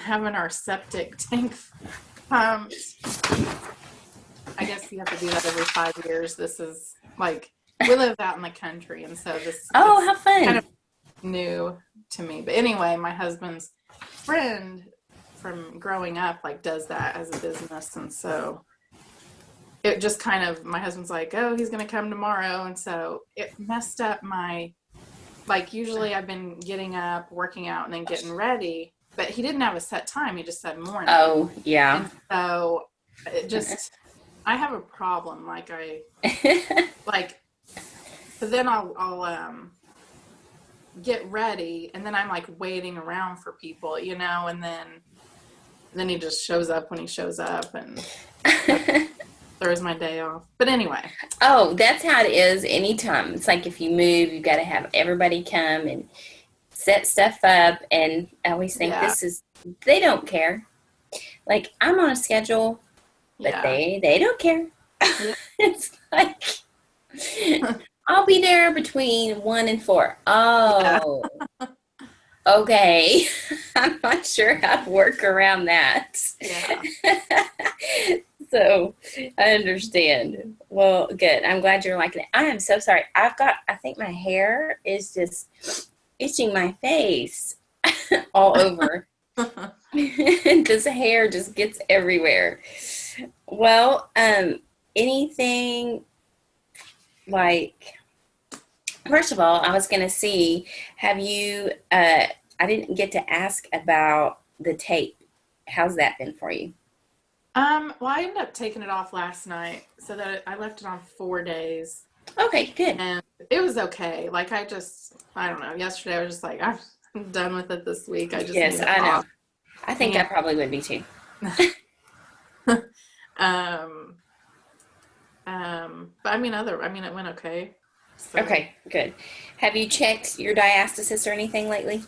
having our septic tank pumped. I guess you have to do that every 5 years. This is like, we live out in the country, and so this Oh, it's how fun. kind of new to me. But anyway, my husband's friend from growing up like does that as a business, and so it just kind of, my husband's like, oh, he's going to come tomorrow, and so it messed up my, like, usually I've been getting up, working out, and then getting ready, but he didn't have a set time. He just said morning. Oh, yeah. And so it just, I have a problem. Like but then I'll get ready, and then I'm like waiting around for people, and then he just shows up when he shows up, and throws my day off. But anyway. Oh, that's how it is anytime. It's like if you move, you've got to have everybody come and set stuff up. And I always think they don't care. Like, I'm on a schedule, but they don't care. Yeah. It's like, I'll be there between 1 and 4. Oh, okay. I'm not sure how to work around that. Yeah. So I understand. Well, good. I'm glad you're liking it. I am so sorry. I think my hair is just itching my face all over. This hair just gets everywhere. Well, anything like, first of all, I was going to see, have you, I didn't get to ask about the tape. How's that been for you? Well, I ended up taking it off last night, so that I left it on 4 days. Okay, good. And it was okay. Like, I don't know. Yesterday I was just like, I'm done with it this week. I just need it I know. off. I think I probably would be too. But I mean, it went okay. So. Okay, good. Have you checked your diastasis or anything lately?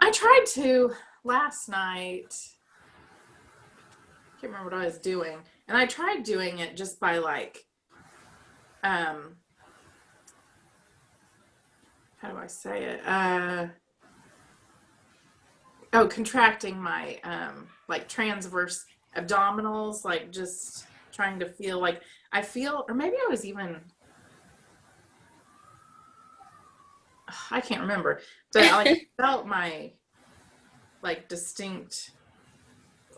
I tried to last night. I can't remember what I was doing, and I tried doing it just by like, how do I say it? Contracting my like transverse abdominals, like just trying to feel like I feel, or maybe I was even, I can't remember, but I like felt my like distinct,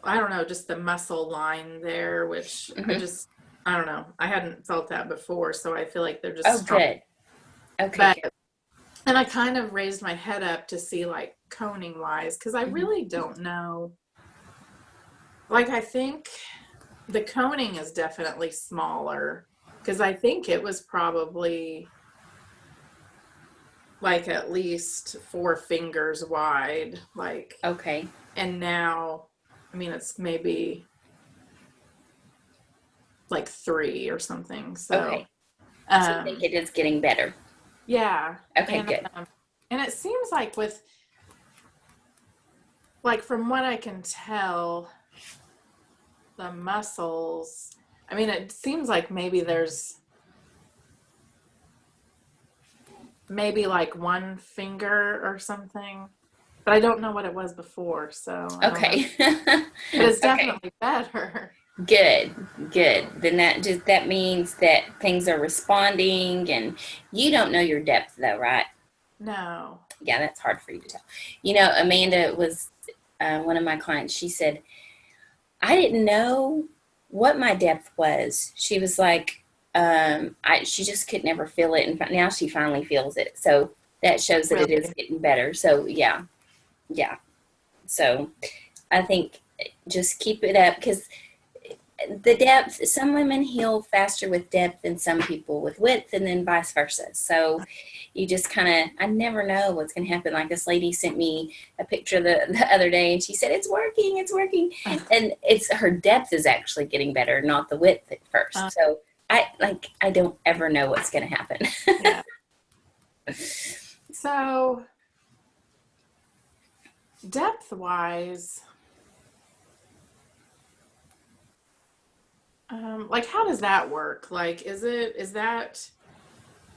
I don't know, just the muscle line there, which I don't know. I hadn't felt that before, so I feel like they're just strong. Good. Okay. But, and I kind of raised my head up to see like coning wise, because I really don't know. Like, I think the coning is definitely smaller, because I think it was probably like at least 4 fingers wide, like. Okay. And now, I mean, it's maybe like 3 or something. So, okay. So I think it is getting better. Yeah. Okay, good. And it seems like from what I can tell, the muscles, I mean, it seems like maybe there's maybe like 1 finger or something. But I don't know what it was before, so. Okay. But it's definitely better. Good. Then that means that things are responding, and you don't know your depth though, right? No. Yeah, that's hard for you to tell. You know, Amanda was one of my clients. She said, I didn't know what my depth was. She was like, she just could never feel it, and now she finally feels it. So that shows that Really? It is getting better. So yeah. So I think just keep it up, because the depth, some women heal faster with depth than some people with width, and then vice versa. So you just kind of, I never know what's going to happen. Like, this lady sent me a picture the other day, and she said, it's working. And her depth is actually getting better, not the width at first. So I don't ever know what's going to happen. Yeah. So depth wise, like, how does that work? Like, is that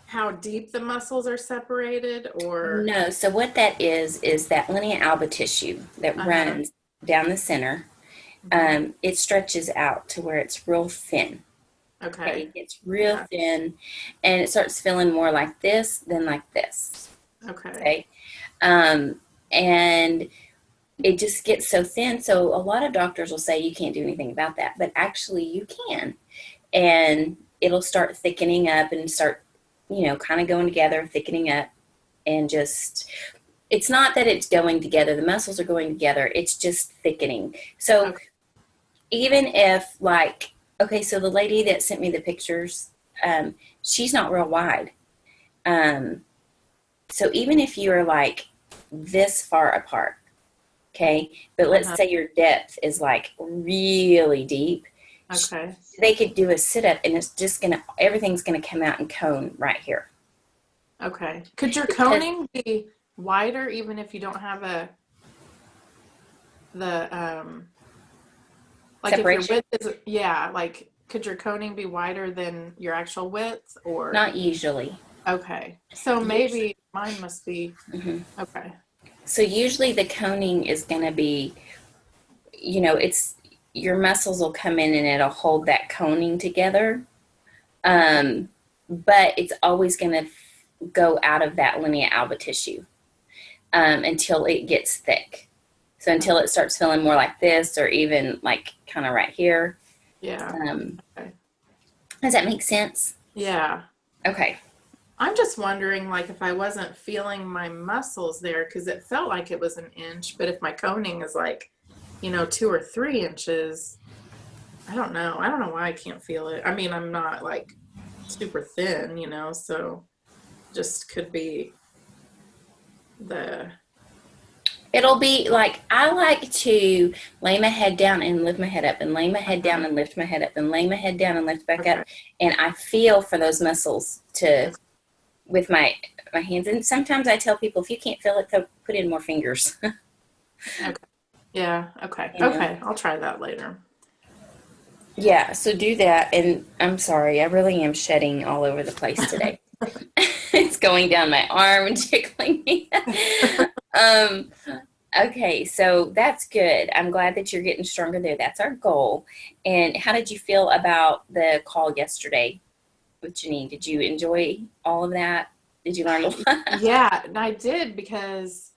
how deep the muscles are separated, or? No. So what that is that linea alba tissue that runs down the center, it stretches out to where it's real thin. Okay, Okay. it gets real Yeah. thin, and it starts feeling more like this than like this. Okay. Okay, and it just gets so thin. So a lot of doctors will say you can't do anything about that, but actually you can, and it'll start thickening up and start, kind of going together, thickening up, and just it's not that it's going together. The muscles are going together. It's just thickening. So Okay. even if like, okay, so the lady that sent me the pictures, she's not real wide. Um, so even if you are like this far apart, okay, but let's Uh-huh. say your depth is like really deep, Okay. they could do a sit up and it's just everything's gonna come out and cone right here. Okay. Could your Because coning be wider even if you don't have the like if your separation, width is, yeah, like could your coning be wider than your actual width or not usually. okay. So Usually, maybe mine must be mhm. okay. So usually the coning is gonna be, it's your muscles will come in and it'll hold that coning together. Okay. But it's always going to go out of that linea alba tissue until it gets thick. So until it starts feeling more like this or even like kind of right here. Yeah. Um, Okay. does that make sense? Yeah. Okay. I'm just wondering like if I wasn't feeling my muscles there because it felt like it was an inch, but if my coning is like, 2 or 3 inches, I don't know. I don't know why I can't feel it. I mean, I'm not like super thin, so just could be the It'll be like I like to lay my head down and lift my head up and lay my head down uh-huh. and lift my head up and lay my head down and lift back up. Okay. And I feel for those muscles to Okay. with my hands. And sometimes I tell people if you can't feel it, put in more fingers. Okay. Yeah. Okay. you know. Okay. I'll try that later. Yeah, so do that. And I'm sorry, I really am shedding all over the place today. It's going down my arm and tickling me. um, okay, so that's good. I'm glad that you're getting stronger there. That's our goal. And how did you feel about the call yesterday with Janine? Did you enjoy all of that? Did you learn a lot? Yeah, and I did because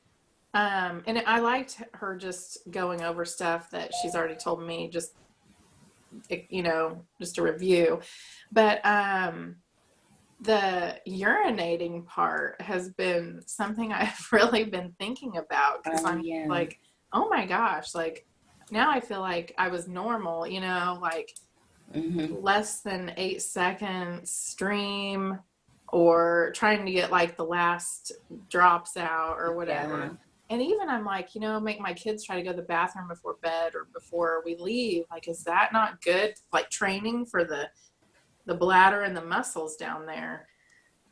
and I liked her just going over stuff that she's already told me just a review. But the urinating part has been something I've really been thinking about because Oh, I'm yeah. like, oh my gosh, like now I feel like I was normal, like Mm-hmm. less than 8 seconds stream or trying to get like the last drops out or Yeah. whatever. And even I'm like, make my kids try to go to the bathroom before bed or before we leave. Like, is that not good? Like training for the bladder and the muscles down there.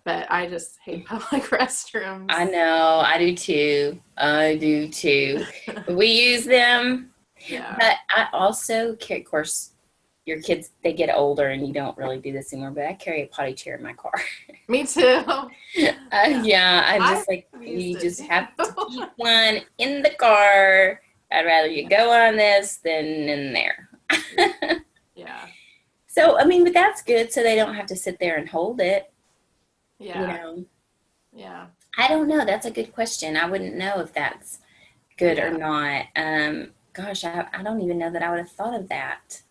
But I just hate public restrooms. I know. I do too. I do too. We use them, Yeah. but I also carry, of course, your kids, they get older and you don't really do this anymore, but I carry a potty chair in my car. Me too. Yeah. Yeah, I I've just like, used you it just have to too. keep one in the car. I'd rather you go on this than in there. Yeah. So, I mean, but that's good. So they don't have to sit there and hold it, you Yeah. know. Yeah. I don't know. That's a good question. I wouldn't know if that's good or Yeah. not. Gosh, I don't even know that I would have thought of that.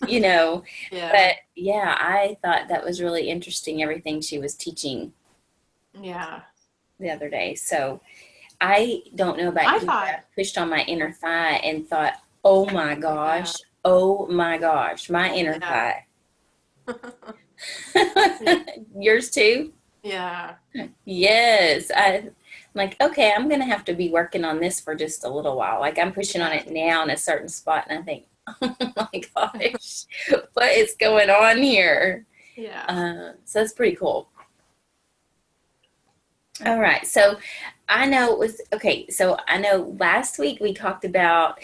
you know, Yeah. but yeah, I thought that was really interesting, everything she was teaching Yeah. the other day. So I don't know I about you, but I thought, pushed on my inner thigh and thought, yeah. oh my gosh, my inner Yeah. thigh. Yeah. Yours too? Yeah. Yes. I'm like, okay, I'm going to have to be working on this for just a little while. Like I'm pushing on Yeah. it now in a certain spot and I think, oh my gosh, what is going on here? Yeah. So that's pretty cool. All right. So I know it was okay. So I know last week we talked about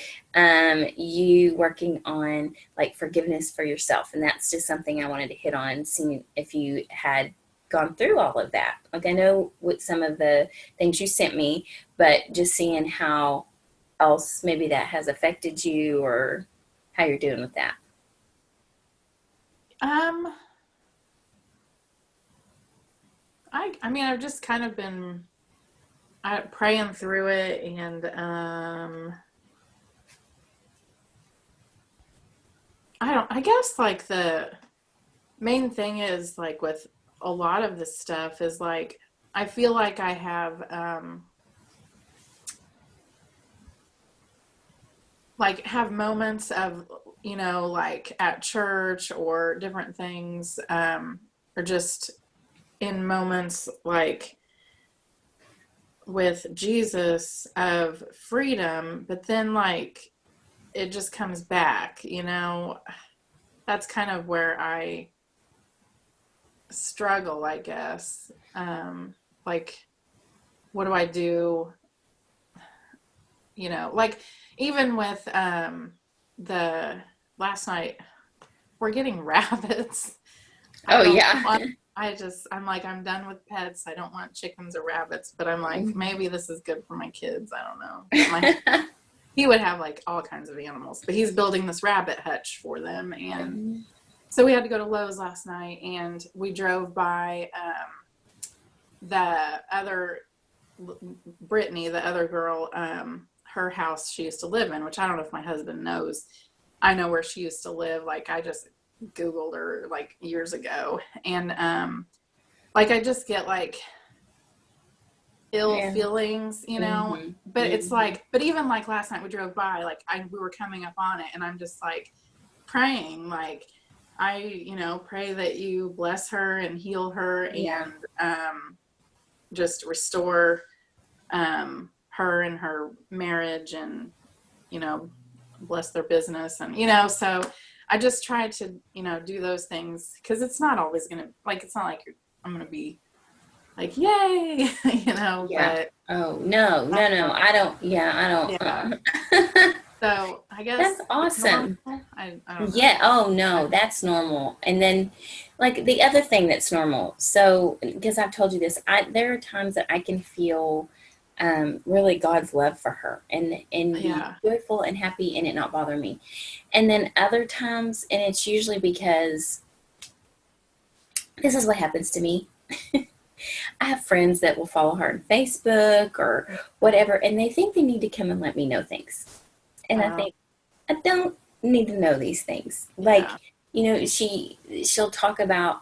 you working on like forgiveness for yourself. And that's just something I wanted to hit on, seeing if you had gone through all of that. Like I know with some of the things you sent me, but just seeing how else maybe that has affected you, or how you're doing with that? Um, I mean, I've just kind of been praying through it, and I guess like the main thing is like with a lot of this stuff is like I feel like I have have moments of, like at church or different things, or just in moments like with Jesus of freedom, but then like it just comes back, that's kind of where I struggle, I guess. Like, what do I do? Like even with the last night, we're getting rabbits. I Oh don't yeah. want, I'm like, I'm done with pets. I don't want chickens or rabbits, but I'm like, maybe this is good for my kids. I don't know. He would have like all kinds of animals, but he's building this rabbit hutch for them. And so we had to go to Lowe's last night, and we drove by the other Brittany, the other girl, her house she used to live in, which I don't know if my husband knows. I know where she used to live. Like I just Googled her like years ago. And like I just get like ill feelings, but it's like, but even like last night we drove by, like we were coming up on it, and I'm just like praying, like I, pray that you bless her and heal her, and just restore her and her marriage, and bless their business, and so I just try to do those things, because it's not always gonna, like, it's not like I'm gonna be like yay, but Oh no, I don't. So I guess That's awesome. I don't know. Yeah. Oh no, that's normal. And then, like the other thing that's normal. So, because I've told you this, there are times that I can feel really God's love for her, and be joyful and happy, and it not bother me. And then other times, and it's usually because this is what happens to me. I have friends that will follow her on Facebook or whatever, and they think they need to come and let me know things. And I think, I don't need to know these things. Like, she'll talk about,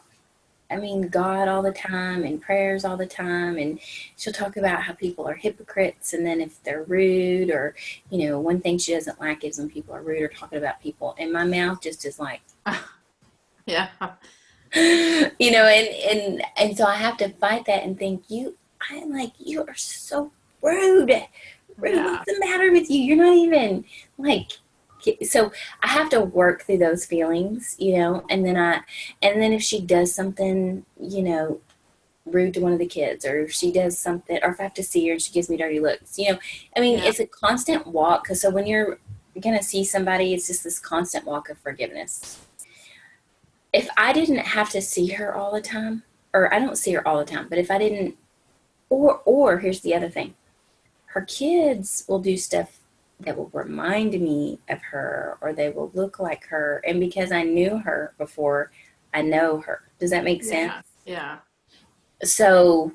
I mean, God all the time and prayers all the time. And she'll talk about how people are hypocrites. And then if they're rude, or, one thing she doesn't like is when people are rude or talking about people. And my mouth just is like, yeah. And so I have to fight that and think, I'm like, you are so rude. What's the matter with you? You're not even like, so I have to work through those feelings, and then if she does something, rude to one of the kids, or if she does something, or if I have to see her and she gives me dirty looks, it's a constant walk. Cause so when you're going to see somebody, it's just this constant walk of forgiveness. If I didn't have to see her all the time, or I don't see her all the time, but if I didn't, or here's the other thing, her kids will do stuff that will remind me of her, or they will look like her. And because I knew her before, I know her. Does that make sense? Yeah. So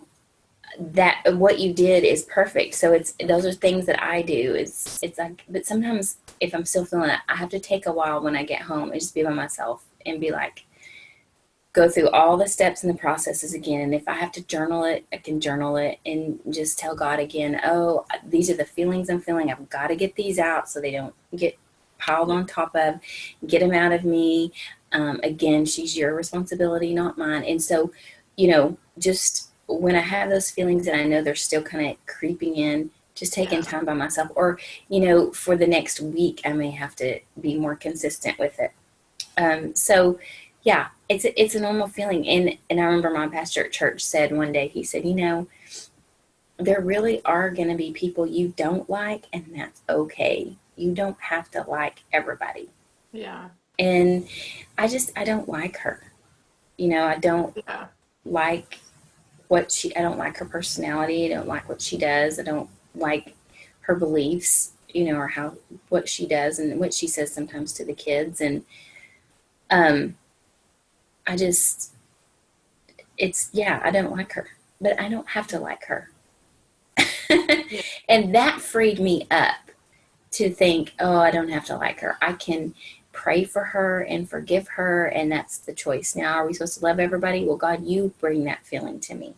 that what you did is perfect. So those are things that I do. It's like, but sometimes if I'm still feeling it, I have to take a while when I get home and just be by myself and be like, go through all the steps and the processes again. And if I have to journal it, I can journal it and just tell God again, oh, these are the feelings I'm feeling. I've got to get these out so they don't get piled on top of, get them out of me. Again, she's your responsibility, not mine. And so, just when I have those feelings and I know they're still kind of creeping in, just taking time by myself, or, for the next week, I may have to be more consistent with it. So yeah, it's a normal feeling. And I remember my pastor at church said one day, he said, there really are going to be people you don't like, and that's okay. You don't have to like everybody. Yeah. And I don't like her. I don't like I don't like her personality. I don't like what she does. I don't like her beliefs. or what she does and what she says sometimes to the kids. And I just, I don't like her, but I don't have to like her. Yeah. And that freed me up to think, oh, I don't have to like her. I can pray for her and forgive her, and that's the choice. Now, are we supposed to love everybody? Well, God, you bring that feeling to me.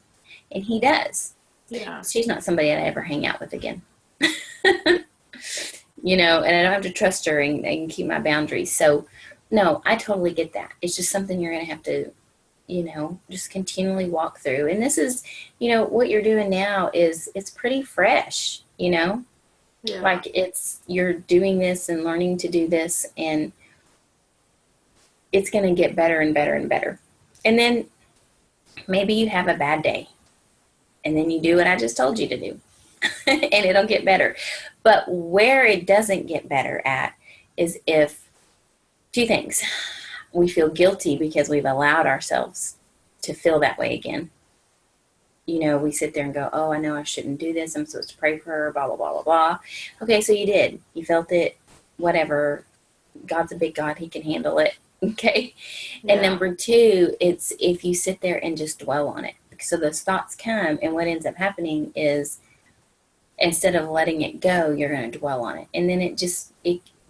And he does. Yeah. She's not somebody I'd ever hang out with again. And I don't have to trust her and keep my boundaries. So, no, I totally get that. It's just something you're going to have to, just continually walk through. And this is, what you're doing now it's pretty fresh, Yeah. like you're doing this and learning to do this, and it's going to get better and better and better. And then maybe you have a bad day, and then you do what I just told you to do, and it'll get better. But where it doesn't get better at is if, two things, we feel guilty because we've allowed ourselves to feel that way again. We sit there and go, oh, I know I shouldn't do this. I'm supposed to pray for her, blah, blah, blah, blah, blah. Okay, so you did. You felt it, whatever. God's a big God. He can handle it. Okay? Yeah. And number two, it's if you sit there and just dwell on it. So those thoughts come, and what ends up happening is instead of letting it go, you're going to dwell on it. And then it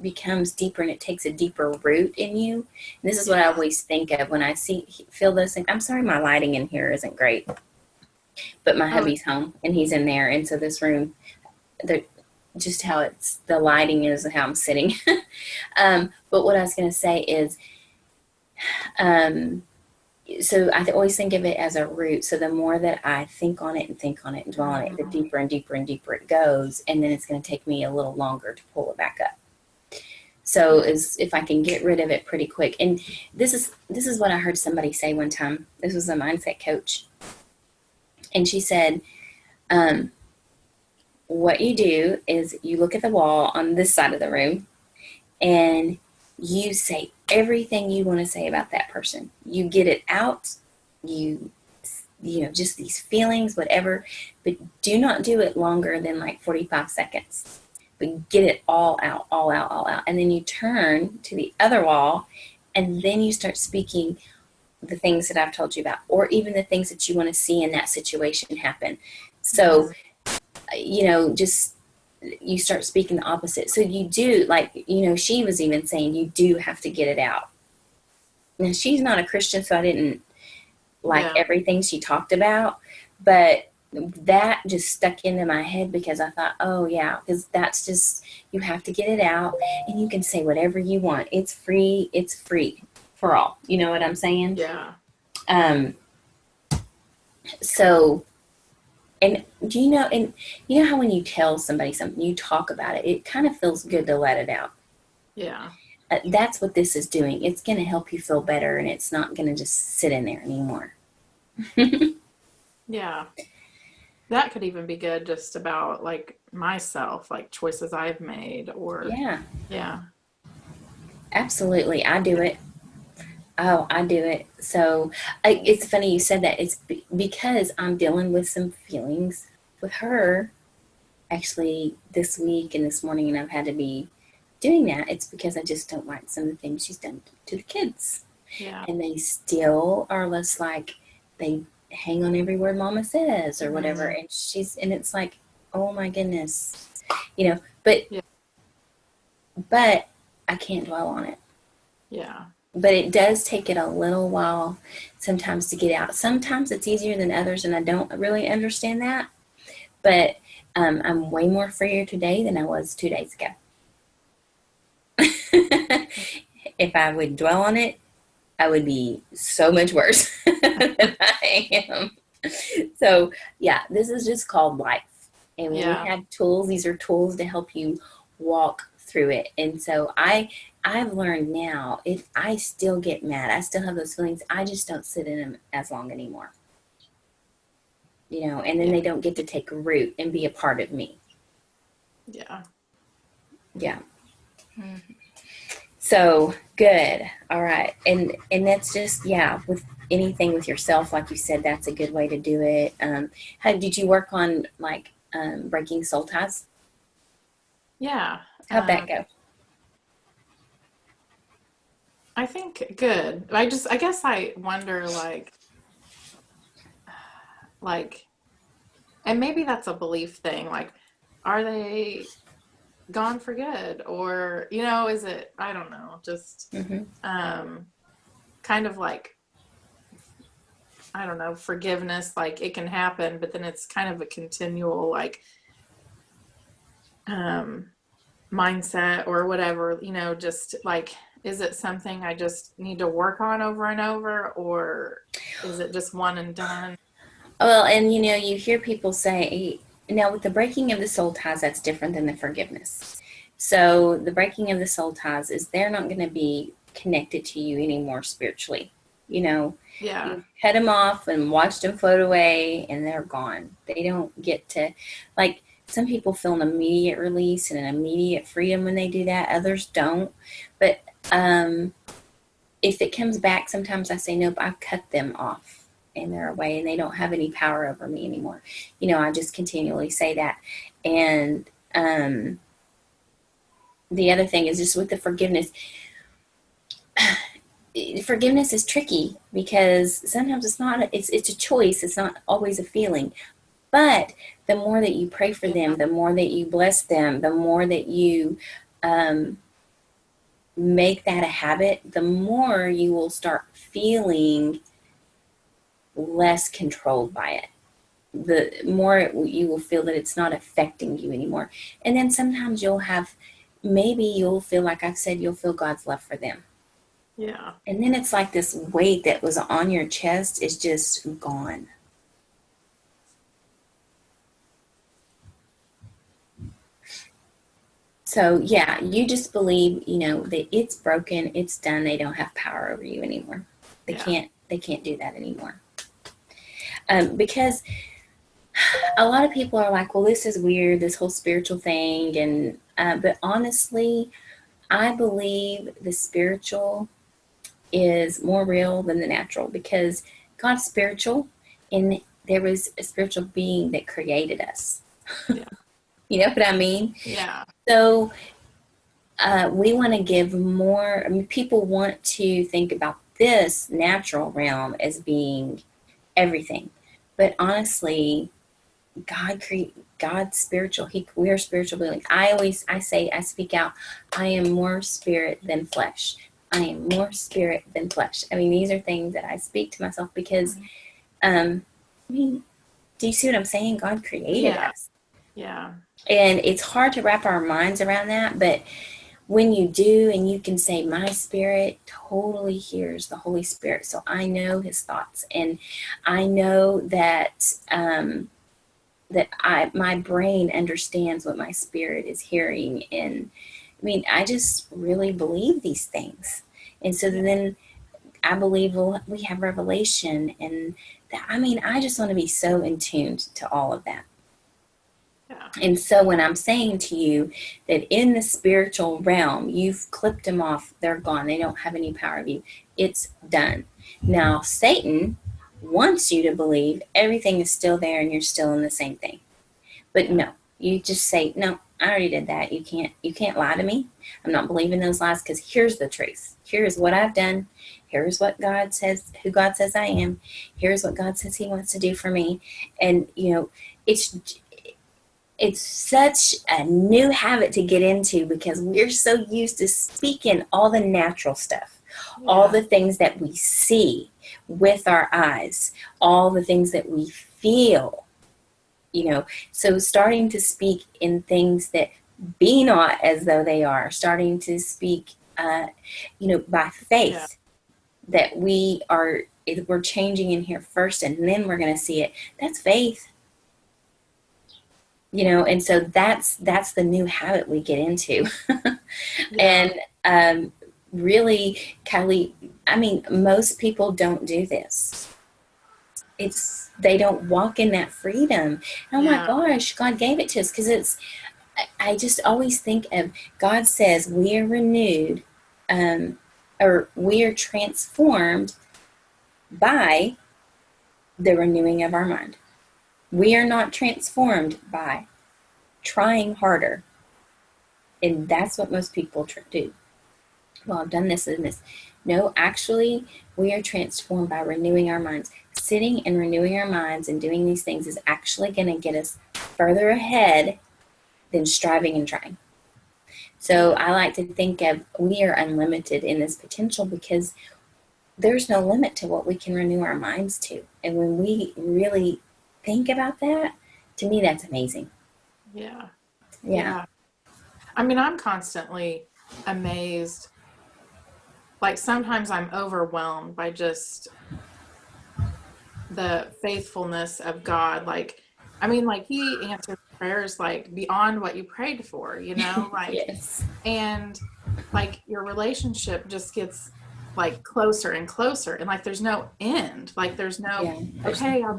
becomes deeper, and it takes a deeper root in you. And this is what I always think of when I feel those things. I'm sorry my lighting in here isn't great. But my hubby's home, and he's in there. And so this room, just how the lighting is and how I'm sitting. But what I was going to say is, so I always think of it as a root. So the more that I think on it and dwell on it, the deeper and deeper and deeper it goes. And then it's going to take me a little longer to pull it back up. So if I can get rid of it pretty quick. And this is what I heard somebody say one time. This was a mindset coach. And she said, what you do is you look at the wall on this side of the room, and you say everything you want to say about that person. You get it out, just these feelings, whatever, but do not do it longer than like 45 seconds. But get it all out, all out, all out. And then you turn to the other wall, and then you start speaking the things that I've told you about, or even the things that you want to see in that situation happen. So, just you start speaking the opposite. So you do, she was even saying you do have to get it out. Now, she's not a Christian, so I didn't like everything she talked about, but that just stuck into my head because I thought, oh yeah, because that's just, you have to get it out, and you can say whatever you want. It's free for all. You know what I'm saying? Yeah. So, and do you know how when you tell somebody something, you talk about it, it kind of feels good to let it out. Yeah. That's what this is doing. It's going to help you feel better, and it's not going to just sit in there anymore. Yeah. That could even be good just about like myself, like choices I've made, or yeah. Absolutely. I do it. Oh, I do it. So it's funny you said that. It's because I'm dealing with some feelings with her actually this week and this morning, and I've had to be doing that. It's because I just don't like some of the things she's done to the kids. Yeah. And they still are less like, they hang on every word mama says or whatever. And it's like, oh my goodness, but I can't dwell on it. Yeah. But it does take it a little while sometimes to get out. Sometimes it's easier than others, and I don't really understand that. But I'm way more freer today than I was 2 days ago. If I would dwell on it, I would be so much worse than I am. So, yeah, this is just called life. And when we have tools, these are tools to help you walk through it. And so I've learned now, if I still get mad, I still have those feelings, I just don't sit in them as long anymore. And then they don't get to take root and be a part of me. Yeah. Yeah. Mm-hmm. So good. All right. And that's just, with anything with yourself, like you said, that's a good way to do it. How did you work on breaking soul ties? Yeah. How'd that go? I think good. I guess I wonder like, and maybe that's a belief thing. Like, are they gone for good? Or, is it, I don't know, just, Mm-hmm. um, kind of like, I don't know, forgiveness, like it can happen, but then it's kind of a continual, like, um, mindset or whatever, just like, is it something I just need to work on over and over, or is it just one and done? Well, and you hear people say, now with the breaking of the soul ties, that's different than the forgiveness. So the breaking of the soul ties is they're not going to be connected to you anymore spiritually. You know, Yeah. you cut them off and watched them float away and they're gone. They don't get to, like, some people feel an immediate release and an immediate freedom when they do that. Others don't. But if it comes back, sometimes I say, nope, I've cut them off and they're away and they don't have any power over me anymore. I just continually say that. And the other thing is just with the forgiveness. Forgiveness is tricky because sometimes it's a choice. It's not always a feeling. But the more that you pray for them, Yeah. the more that you bless them, the more that you um, make that a habit, the more you will start feeling less controlled by it. The more you will feel that it's not affecting you anymore. And then sometimes maybe you'll feel, like I've said, you'll feel God's love for them. Yeah. And then it's like this weight that was on your chest is just gone. So yeah, you just believe, that it's broken, it's done, they don't have power over you anymore. They Yeah. can't do that anymore. Because a lot of people are like, well, this is weird, this whole spiritual thing. But honestly, I believe the spiritual is more real than the natural because God's spiritual and there was a spiritual being that created us. Yeah. You know what I mean? Yeah. So we want to give more. I mean, people want to think about this natural realm as being everything. But honestly, God's spiritual. We are spiritual beings. I speak out. I am more spirit than flesh. I am more spirit than flesh. I mean, these are things that I speak to myself because, I mean, do you see what I'm saying? God created Yeah. us, Yeah. and it's hard to wrap our minds around that. But when you do, and you can say, my spirit totally hears the Holy Spirit, so I know His thoughts, and I know that. My brain understands what my spirit is hearing. And I mean, I just really believe these things. And so Yeah. then I believe we have revelation and that, I mean, I just want to be so in tune to all of that. Yeah. And so when I'm saying to you that in the spiritual realm, you've clipped them off, they're gone, they don't have any power of you, it's done. Now, Satan wants you to believe everything is still there and you're still in the same thing. But no, you just say, no, I already did that. You can't lie to me. I'm not believing those lies because here's the truth. Here's what I've done. Here's what God says, who God says I am. Here's what God says He wants to do for me. And, it's such a new habit to get into because we're so used to speaking all the natural stuff, all Yeah. the things that we see with our eyes, all the things that we feel. So starting to speak in things that be not as though they are, starting to speak, by Yeah. faith that we're changing in here first and then we're going to see it. That's faith. And so that's the new habit we get into. Yeah. And really, Kylee, I mean, most people don't do this. They don't walk in that freedom. Oh my Yeah. gosh, God gave it to us because I just always think of, God says we are renewed, or we are transformed by the renewing of our mind. We are not transformed by trying harder. And that's what most people do. Well, I've done this and this. No, actually, we are transformed by renewing our minds. Sitting and renewing our minds and doing these things is actually going to get us further ahead than striving and trying. So I like to think of we are unlimited in this potential because there's no limit to what we can renew our minds to. And when we really think about that, to me, that's amazing. Yeah. Yeah. I mean, I'm constantly amazed. Like sometimes I'm overwhelmed by just the faithfulness of God. Like, I mean, like he answers prayers like beyond what you prayed for, you know, like, Yes. and like your relationship just gets like closer and closer, and like there's no end. Like there's no, Yeah. okay, I'll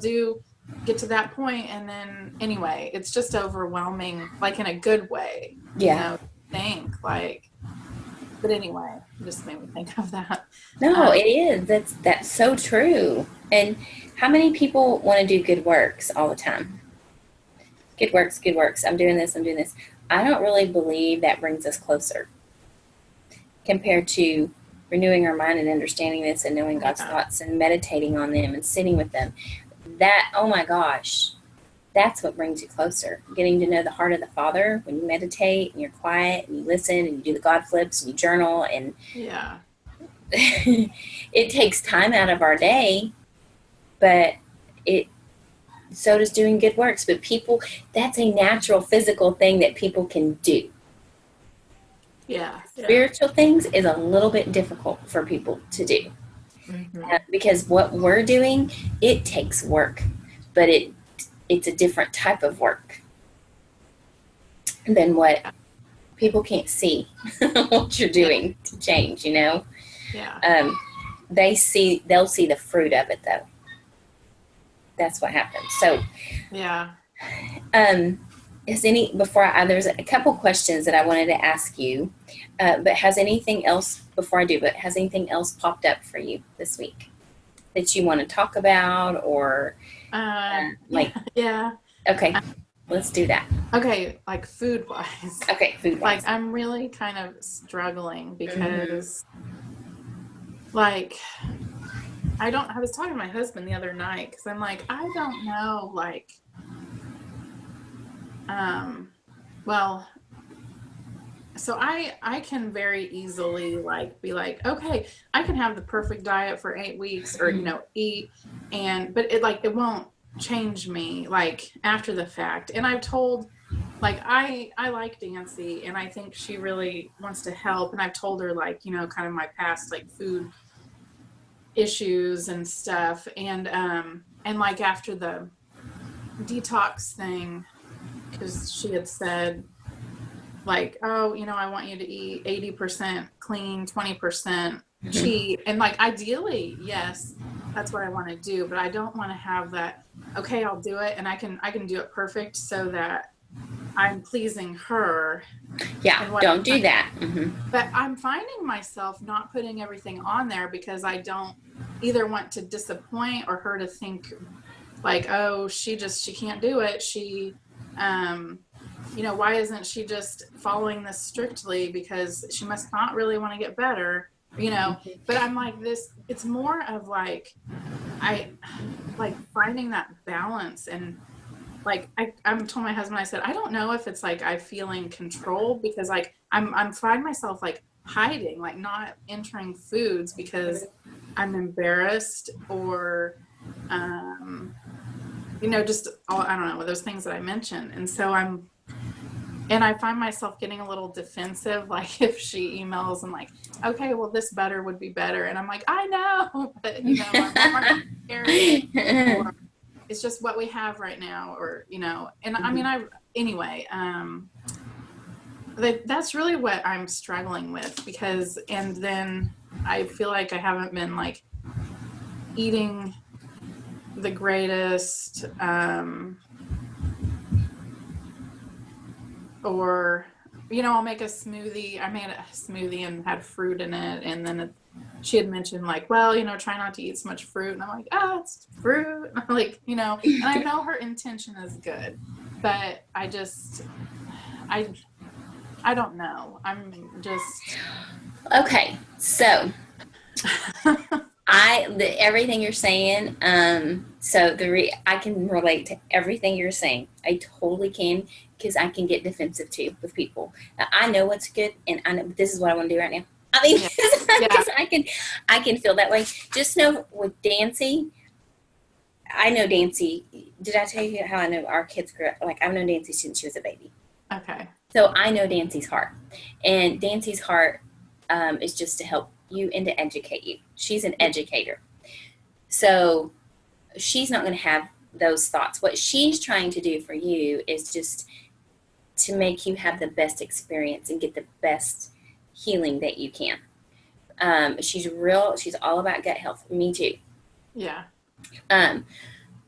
get to that point, and then anyway, it's just overwhelming, like in a good way, you Yeah. know, think like, but anyway, it just made me think of that. No, it is. That's so true. And how many people want to do good works all the time? Good works, good works. I'm doing this, I'm doing this. I don't really believe that brings us closer compared to renewing our mind and understanding this and knowing God's thoughts and meditating on them and sitting with them. That, oh my gosh, that's what brings you closer. Getting to know the heart of the Father when you meditate and you're quiet and you listen and you do the God flips and you journal and Yeah. it takes time out of our day, but so does doing good works. But people, that's a natural physical thing that people can do. Yeah. Spiritual things is a little bit difficult for people to do. Because what we're doing, it takes work, but it's a different type of work than what people can't see what you're doing to change, you know? Yeah. They'll see the fruit of it though. That's what happens. So Yeah. There's a couple questions that I wanted to ask you, but has anything else popped up for you this week that you want to talk about or yeah. Okay, let's do that. Okay, like food wise. Okay, food wise. Like I'm really kind of struggling because like I was talking to my husband the other night because I'm like, I don't know, like well, so I can very easily like be like, okay, I can have the perfect diet for 8 weeks or, you know, eat but it won't change me like after the fact. And I've told like I like Nancy and I think she really wants to help, and I've told her like, you know, kind of my past like food issues and stuff, and like after the detox thing, because she had said like, oh, you know, I want you to eat 80% clean, 20% cheat, and like ideally, yes, that's what I want to do, but I don't want to have that, okay, I'll do it and I can do it perfect so that I'm pleasing her. Yeah, don't do that. But I'm finding myself not putting everything on there because I don't either want to disappoint or her to think like, oh, she can't do it. She, you know, why isn't she just following this strictly because she must not really want to get better, you know? But I'm like it's more of like, I like finding that balance. And like I'm told my husband, I said, I don't know if it's like I feel in control because like I'm find myself like hiding, like not entering foods because I'm embarrassed or you know, just I don't know, those things that I mentioned. And so I find myself getting a little defensive, like if she emails and like, okay, well, this butter would be better. And I'm like, I know, but you know, I'm or it's just what we have right now, or, you know, and I mean, anyway, that's really what I'm struggling with and then I feel like I haven't been like eating the greatest, or, you know, I'll make a smoothie. I made a smoothie and had fruit in it. And then she had mentioned like, well, you know, try not to eat so much fruit. And I'm like, oh, it's fruit. And I'm like, you know, and I know her intention is good, but I I don't know. I'm just. Okay, so everything you're saying, I can relate to everything you're saying. I totally can, because I can get defensive too with people. I know what's good, and I know this is what I want to do right now. I mean, Yeah. because Yeah. I can feel that way. Just know with Dancy, I know Dancy. Did I tell you how I know our kids grew up? Like, I've known Dancy since she was a baby. Okay. So I know Dancy's heart. And Dancy's heart is just to help you and to educate you. She's an educator. So she's not going to have those thoughts. What she's trying to do for you is just to make you have the best experience and get the best healing that you can. She's all about gut health. Me too. Yeah. Um,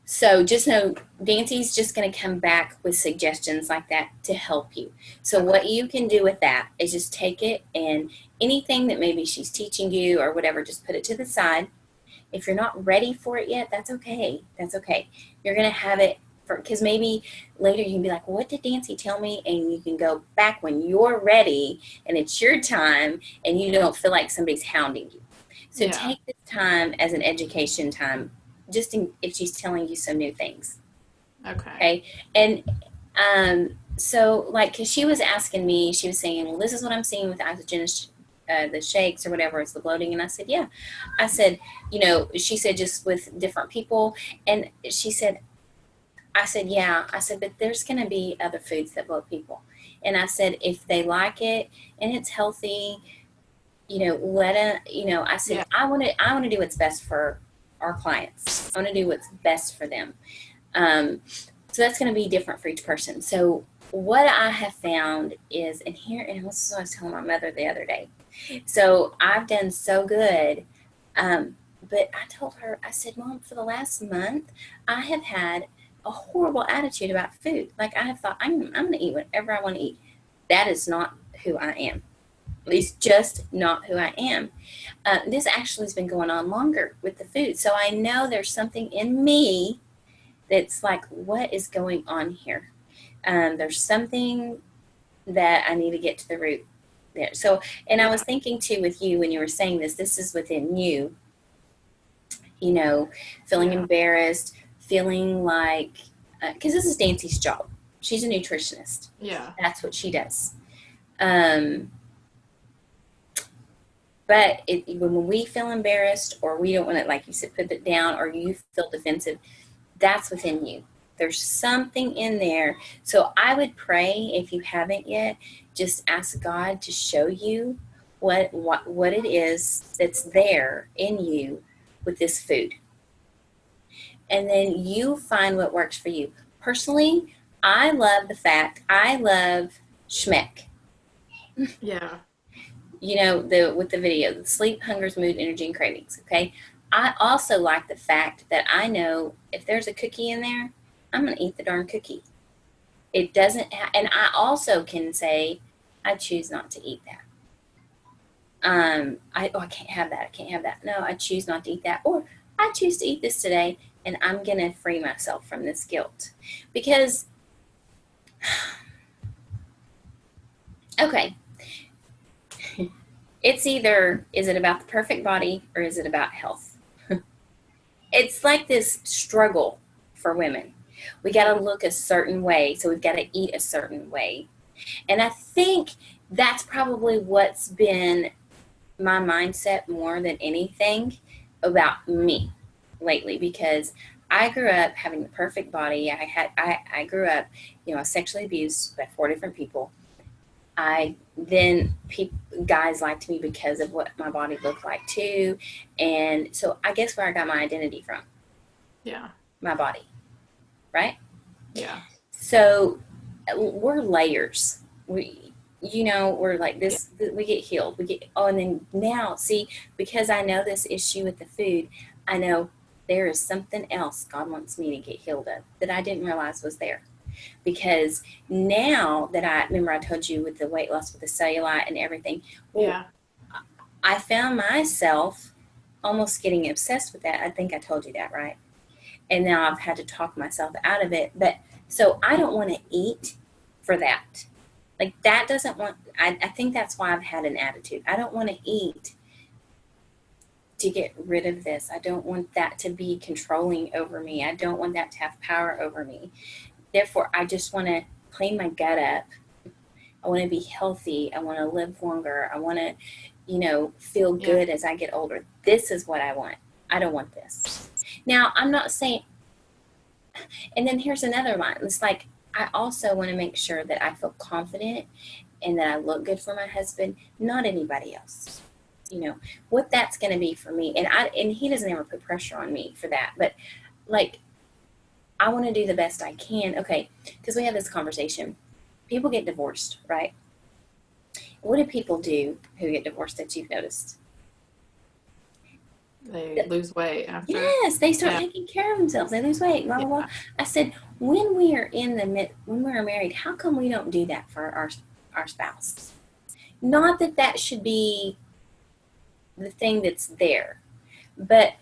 So just know Dancy's just going to come back with suggestions like that to help you. So Okay. what you can do with that is just take it, and anything that maybe she's teaching you or whatever, just put it to the side. If you're not ready for it yet, that's okay. That's okay. You're going to have it because maybe later you can be like, what did Dancy tell me? And you can go back when you're ready and it's your time and you don't feel like somebody's hounding you. So Yeah. take this time as an education time, if she's telling you some new things. Okay. And so, like, because she was asking me, she was saying, well, this is what I'm seeing with isogenous, the shakes or whatever, it's the bloating. And I said, yeah. I said, she said, just with different people. And I said, yeah. I said, but there's going to be other foods that bloat people. And I said, if they like it and it's healthy, I said, Yeah. I want to do what's best for our clients. I want to do what's best for them. So that's going to be different for each person. So what I have found is, and this is what I was telling my mother the other day. So I've done so good. But I told her, I said, Mom, for the last month, I have had a horrible attitude about food. Like, I have thought, I'm going to eat whatever I want to eat. That is not who I am. At least just not who I am. This actually has been going on longer with the food. So I know there's something in me that's like, what is going on here? There's something that I need to get to the root there. So, and I was thinking too with you when you were saying this is within you, feeling embarrassed, feeling like, because this is Dancy's job. She's a nutritionist. Yeah. That's what she does. But when we feel embarrassed, or we don't want to, like you said, put it down, or you feel defensive, that's within you. There's something in there. So I would pray, if you haven't yet, just ask God to show you what it is that's there in you with this food. And then you find what works for you. Personally, I love Schmeck. Yeah. With the video, the sleep, hungers, mood, energy, and cravings. Okay. I also like the fact that I know if there's a cookie in there, I'm going to eat the darn cookie. It doesn't, and I also can say, I choose not to eat that. I can't have that. I can't have that. No, I choose not to eat that. Or I choose to eat this today, and I'm going to free myself from this guilt. Because, okay, it's either, is it about the perfect body or is it about health? It's like this struggle for women. We got to look a certain way, so we've got to eat a certain way. And I think that's probably what's been my mindset more than anything about me lately, because I grew up having the perfect body. I grew up, sexually abused by 4 different people. Guys liked me because of what my body looked like too. And so I guess where I got my identity from. Yeah. My body. Right? Yeah. So we're layers. We're like this, we get healed. And then now, see, because I know this issue with the food, I know there is something else God wants me to get healed of that I didn't realize was there. Because now that I told you with the weight loss, with the cellulite and everything, I found myself almost getting obsessed with that. I think I told you that, right? And now I've had to talk myself out of it. But so I don't want to eat for that. Like that doesn't want, I think that's why I've had an attitude. I don't want to eat to get rid of this. I don't want that to be controlling over me. I don't want that to have power over me. Therefore, I just want to clean my gut up. I want to be healthy. I want to live longer. I want to, feel Yeah. good as I get older. This is what I want. I don't want this. Now, I'm not saying, and then here's another line. It's like, I also want to make sure that I feel confident and that I look good for my husband, not anybody else. What that's going to be for me. And he doesn't ever put pressure on me for that. But like, I want to do the best I can. Okay. Because we have this conversation. People get divorced, right? What do people do who get divorced that you've noticed? They lose weight after. Yes, they start taking care of themselves. They lose weight. Blah blah blah. I said, when we are married, how come we don't do that for our spouse? Not that should be the thing that's there, but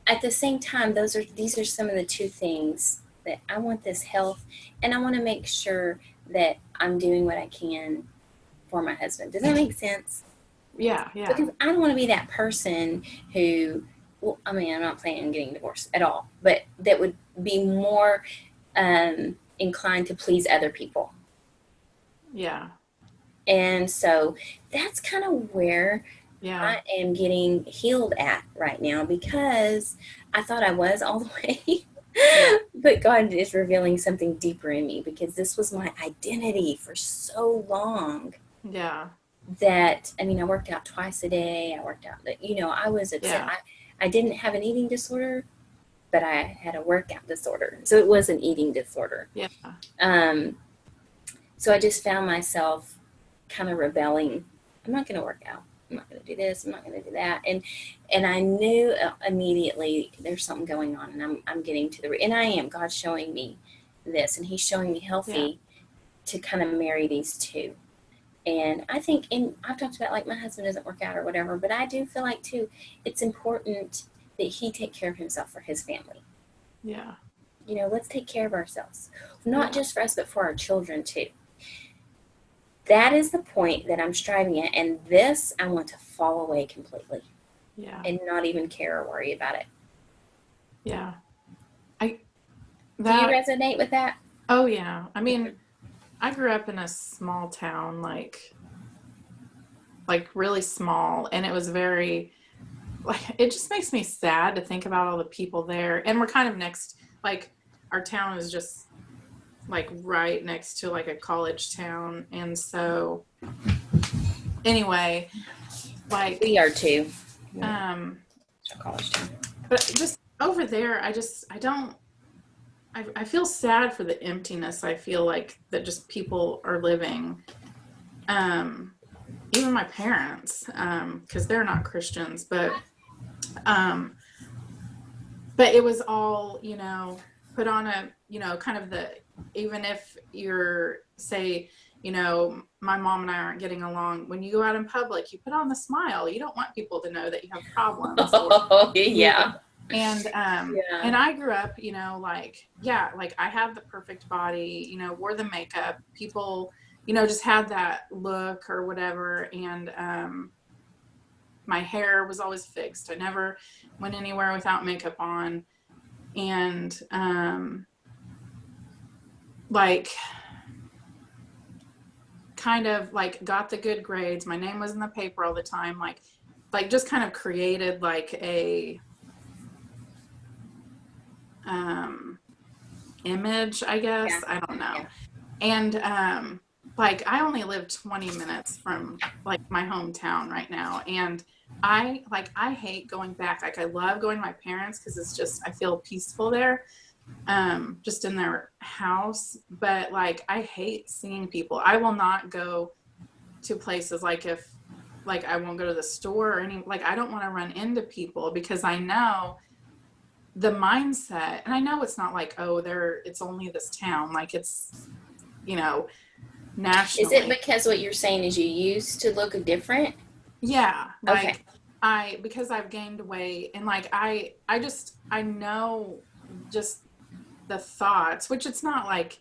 at the same time, these are some of the two things that I want: this health, and I want to make sure that I'm doing what I can for my husband. Does that make sense? Yeah. Because I don't want to be that person who, well, I mean, I'm not planning on getting divorced at all, but that would be more inclined to please other people. Yeah. And so that's kind of where Yeah. I am getting healed at right now, because I thought I was all the way. But God is revealing something deeper in me, because this was my identity for so long. Yeah. That, I mean, I worked out twice a day. I worked out, I was upset. I didn't have an eating disorder, but I had a workout disorder. So it was an eating disorder. Yeah. So I just found myself kind of rebelling. I'm not going to work out. I'm not going to do this. I'm not going to do that. And I knew immediately there's something going on, and I'm getting to and I am. God's showing me this, and He's showing me healthy to kind of marry these two. And I think, I've talked about, like, my husband doesn't work out or whatever, but I do feel like, too, it's important that he take care of himself for his family. Yeah. Let's take care of ourselves. Not just for us, but for our children, too. That is the point that I'm striving at. And this, I want to fall away completely. Yeah. And not even care or worry about it. Yeah. Do you resonate with that? Oh, yeah. I mean, I grew up in a small town, like really small, and it was very, like, it just makes me sad to think about all the people there. And we're kind of next, like, our town is just like right next to like a college town. And so anyway, like, we are too. College town. But just over there, I feel sad for the emptiness. I feel like that just people are living. Even my parents, because they're not Christians, but it was all, put on a, kind of even if you're, say, my mom and I aren't getting along, when you go out in public, you put on the smile. You don't want people to know that you have problems. Yeah. And and I grew up, like I had the perfect body, wore the makeup. People, just had that look or whatever. And my hair was always fixed. I never went anywhere without makeup on. And kind of like got the good grades. My name was in the paper all the time. Like just kind of created like a image, I guess. Yeah. I don't know. Yeah. And I only live 20 minutes from like my hometown right now, and I hate going back. Like, I love going to my parents because it's just, I feel peaceful there, just in their house. But like, I hate seeing people. I will not go to places, like if like I won't go to the store or any, like I don't want to run into people, because I know the mindset, and I know it's not like, oh, it's only this town, like it's, nationally. Is it because what you're saying is you used to look different? Yeah. Like, okay. Because I've gained weight, and like, I know just the thoughts, which it's not like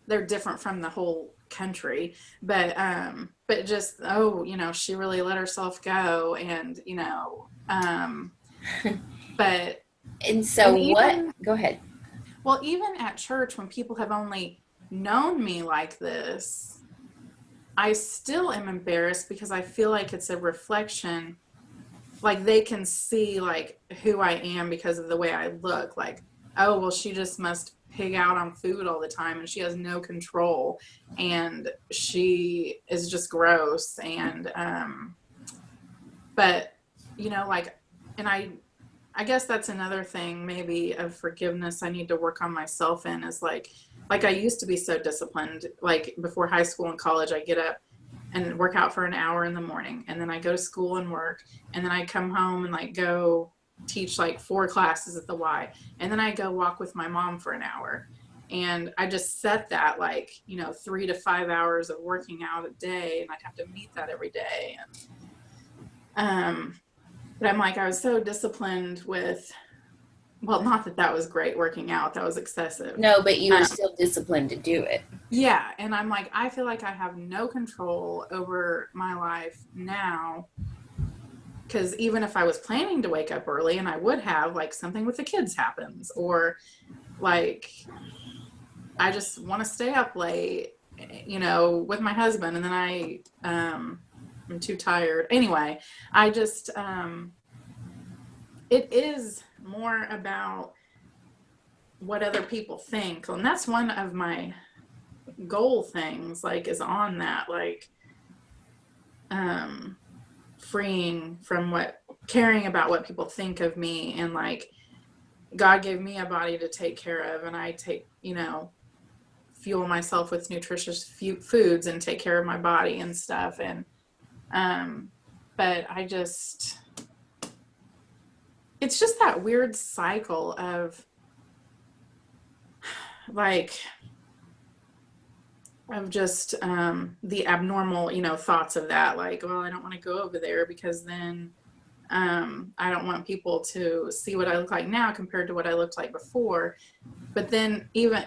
they're different from the whole country, but just, oh, she really let herself go. And, but, And so and even, go ahead. well, even at church, when people have only known me like this, I still am embarrassed because I feel like it's a reflection, like they can see like who I am because of the way I look. Like, oh, well, she just must pig out on food all the time and she has no control and she is just gross. And, but, like, and I guess that's another thing maybe of forgiveness I need to work on myself in, is like I used to be so disciplined. Like before high school and college, I get up and work out for an hour in the morning, and then I go to school and work, and then I come home and like go teach like 4 classes at the Y, and then I go walk with my mom for an hour. And I just set that like 3 to 5 hours of working out a day, and I'd have to meet that every day. And but I'm like, I was so disciplined with, well, not that that was great working out, that was excessive. No, but you were still disciplined to do it. Yeah. And I'm like, I feel like I have no control over my life now. Because even if I was planning to wake up early, and I would have, like something with the kids happens, or like, I just want to stay up late, with my husband, and then I'm too tired. Anyway, I just, it is more about what other people think. And that's one of my goal things, like, is on that, like, freeing from caring about what people think of me. And like, God gave me a body to take care of, and I take, fuel myself with nutritious foods and take care of my body and stuff. And, but it's just that weird cycle of like, of just, the abnormal, thoughts of that. Like, well, I don't want to go over there because then, I don't want people to see what I look like now compared to what I looked like before. But then even,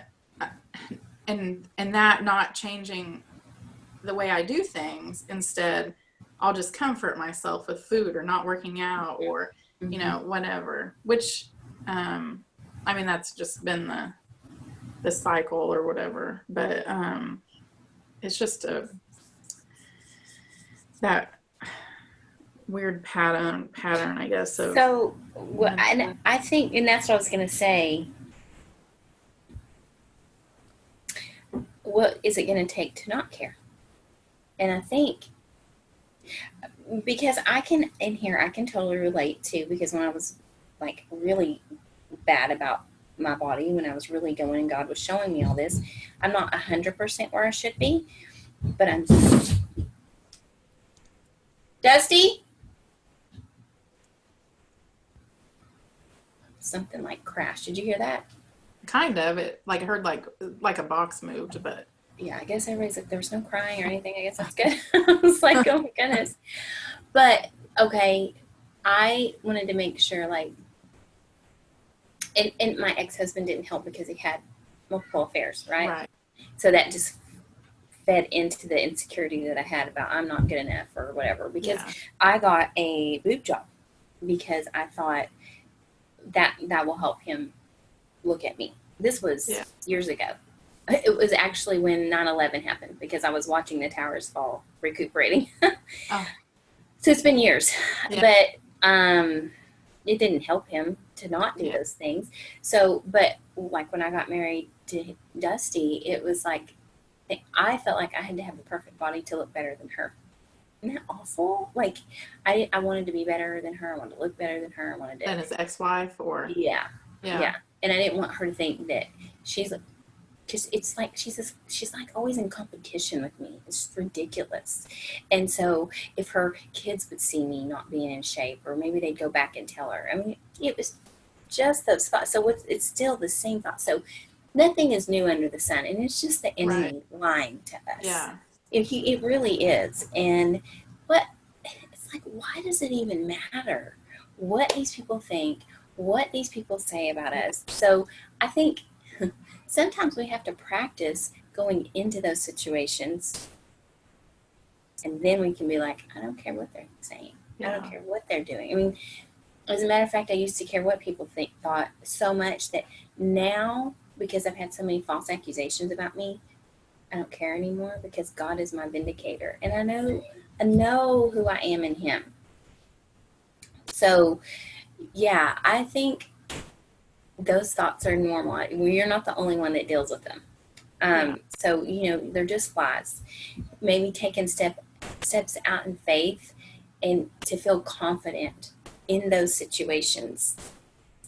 and that not changing the way I do things, instead I'll just comfort myself with food or not working out, or whatever, which that's just been the cycle or whatever. But it's just that weird pattern I guess. So and I think, and that's what I was going to say, what is it going to take to not care? And I think, because I can totally relate to, because when I was like really bad about my body, when I was really going and God was showing me all this, I'm not 100% where I should be, but I'm Dusty? Something like crashed. Did you hear that? Kind of. It like, I heard like a box moved, but yeah, I guess everybody's like, there was no crying or anything. I guess that's good. I was like, oh my goodness. But okay, I wanted to make sure, like, and my ex-husband didn't help because he had multiple affairs, right? So that just fed into the insecurity that I had about I'm not good enough or whatever, because I got a boob job because I thought that will help him look at me. This was years ago. It was actually when 9/11 happened, because I was watching the towers fall, recuperating. So it's been years, but it didn't help him to not do those things. So, but like when I got married to Dusty, it was like, I felt like I had to have the perfect body to look better than her. Isn't that awful? Like, I wanted to be better than her. I wanted to look better than her. I wanted to. Than his ex-wife, or yeah. And I didn't want her to think that she's, because it's like she's like always in competition with me. It's ridiculous. And so if her kids would see me not being in shape, or maybe they'd go back and tell her. I mean, it was just those thoughts. So it's still the same thought. So nothing is new under the sun, and it's just the enemy lying to us. Yeah. It really is. And it's like, why does it even matter what these people think, what these people say about us? So I think sometimes we have to practice going into those situations. And then we can be like, I don't care what they're saying. I don't care what they're doing. I mean, as a matter of fact, I used to care what people thought so much that now, because I've had so many false accusations about me, I don't care anymore because God is my vindicator. And I know who I am in him. So, yeah, I think those thoughts are normal. You're not the only one that deals with them. So, they're just flies. Maybe taking steps out in faith and to feel confident in those situations,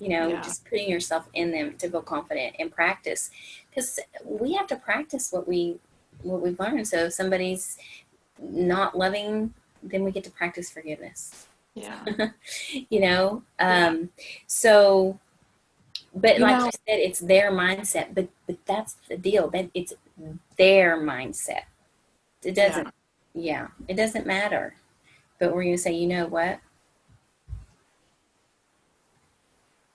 just putting yourself in them to feel confident and practice, because we have to practice what we've learned. So if somebody's not loving, then we get to practice forgiveness. So, but like you said, it's their mindset, but that's the deal. That it's their mindset. It doesn't, it doesn't matter. But we're going to say, you know what?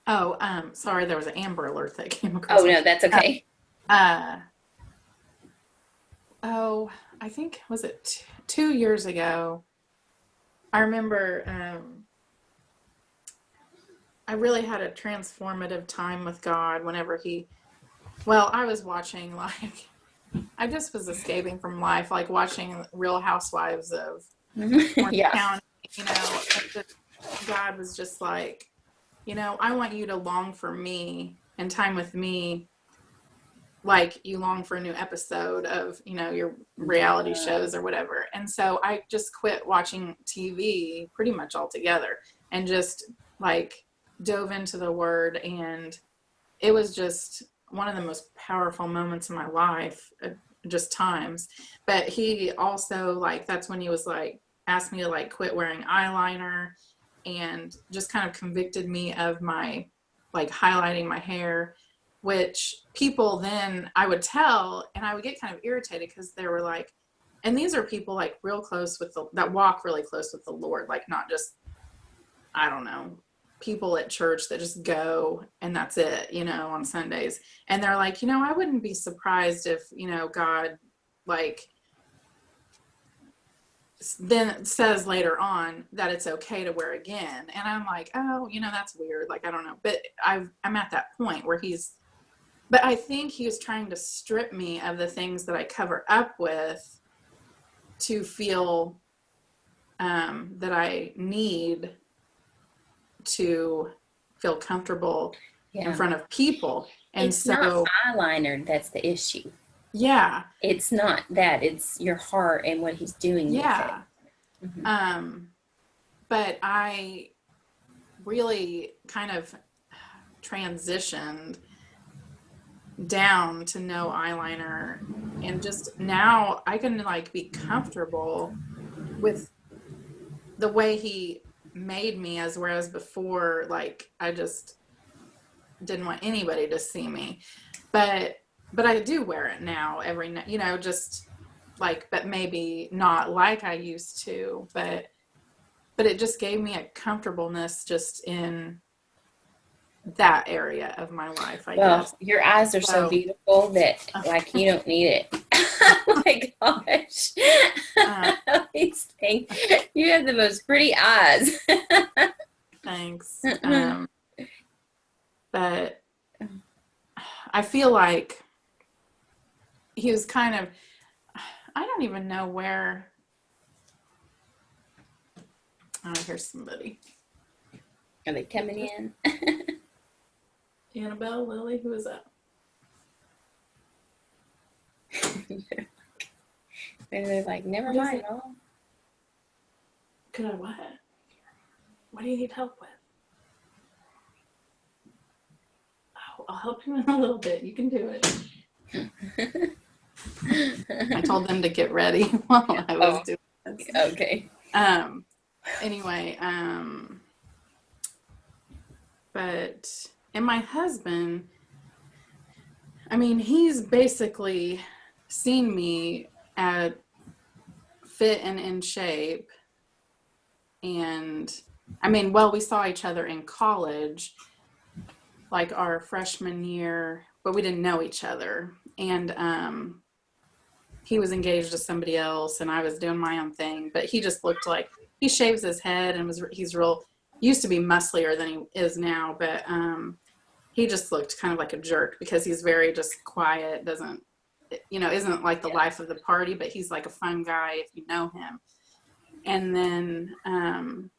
Oh, sorry, there was an Amber Alert that came across. Oh, no, that's okay. I think, was it 2 years ago? I remember I really had a transformative time with God whenever I was watching, like, I just was escaping from life, like watching Real Housewives of Orange County, and God was just like, I want you to long for me and time with me like you long for a new episode of, your reality shows or whatever. And so I just quit watching TV pretty much altogether and just like dove into the Word. And it was just one of the most powerful moments in my life, just times. But he also, like, that's when he was like, asked me to like quit wearing eyeliner and just kind of convicted me of my like highlighting my hair, which people then I would tell, and I would get kind of irritated because they were like, and these are people like real close that walk really close with the Lord, like not just, I don't know, people at church that just go and that's it, on Sundays. And they're like, I wouldn't be surprised if, God like then says later on that it's okay to wear again. And I'm like, oh, that's weird. Like, I don't know. But I'm at that point where but I think he was trying to strip me of the things that I cover up with to feel that I need to feel comfortable in front of people. And it's not eyeliner that's the issue. Yeah. It's not that. It's your heart and what he's doing with it. Mm-hmm. But I really kind of transitioned down to no eyeliner, and just now I can like be comfortable with the way he made me, whereas before, like, I just didn't want anybody to see me. But I do wear it now every night, just like, but maybe not like I used to, but it just gave me a comfortableness just in that area of my life, I guess. Your eyes are so beautiful that like you don't need it. Oh my gosh. You have the most pretty eyes. Thanks. But I feel like he was kind of, I don't even know where. Oh, here's somebody. Are they coming in? Annabelle, Lily, who is that? And they're like, never mind, Mom. Could I what? What do you need help with? Oh, I'll help you in a little bit. You can do it. I told them to get ready while I was doing this. Okay. Anyway, but, and my husband, I mean, he's basically seen me at fit and in shape. And I mean, we saw each other in college, like our freshman year, but we didn't know each other. And he was engaged to somebody else and I was doing my own thing, but he just looked like he shaves his head and he's real, used to be musclier than he is now, but he just looked kind of like a jerk because he's very just quiet, doesn't, isn't like the life of the party, but he's like a fun guy if you know him. And then,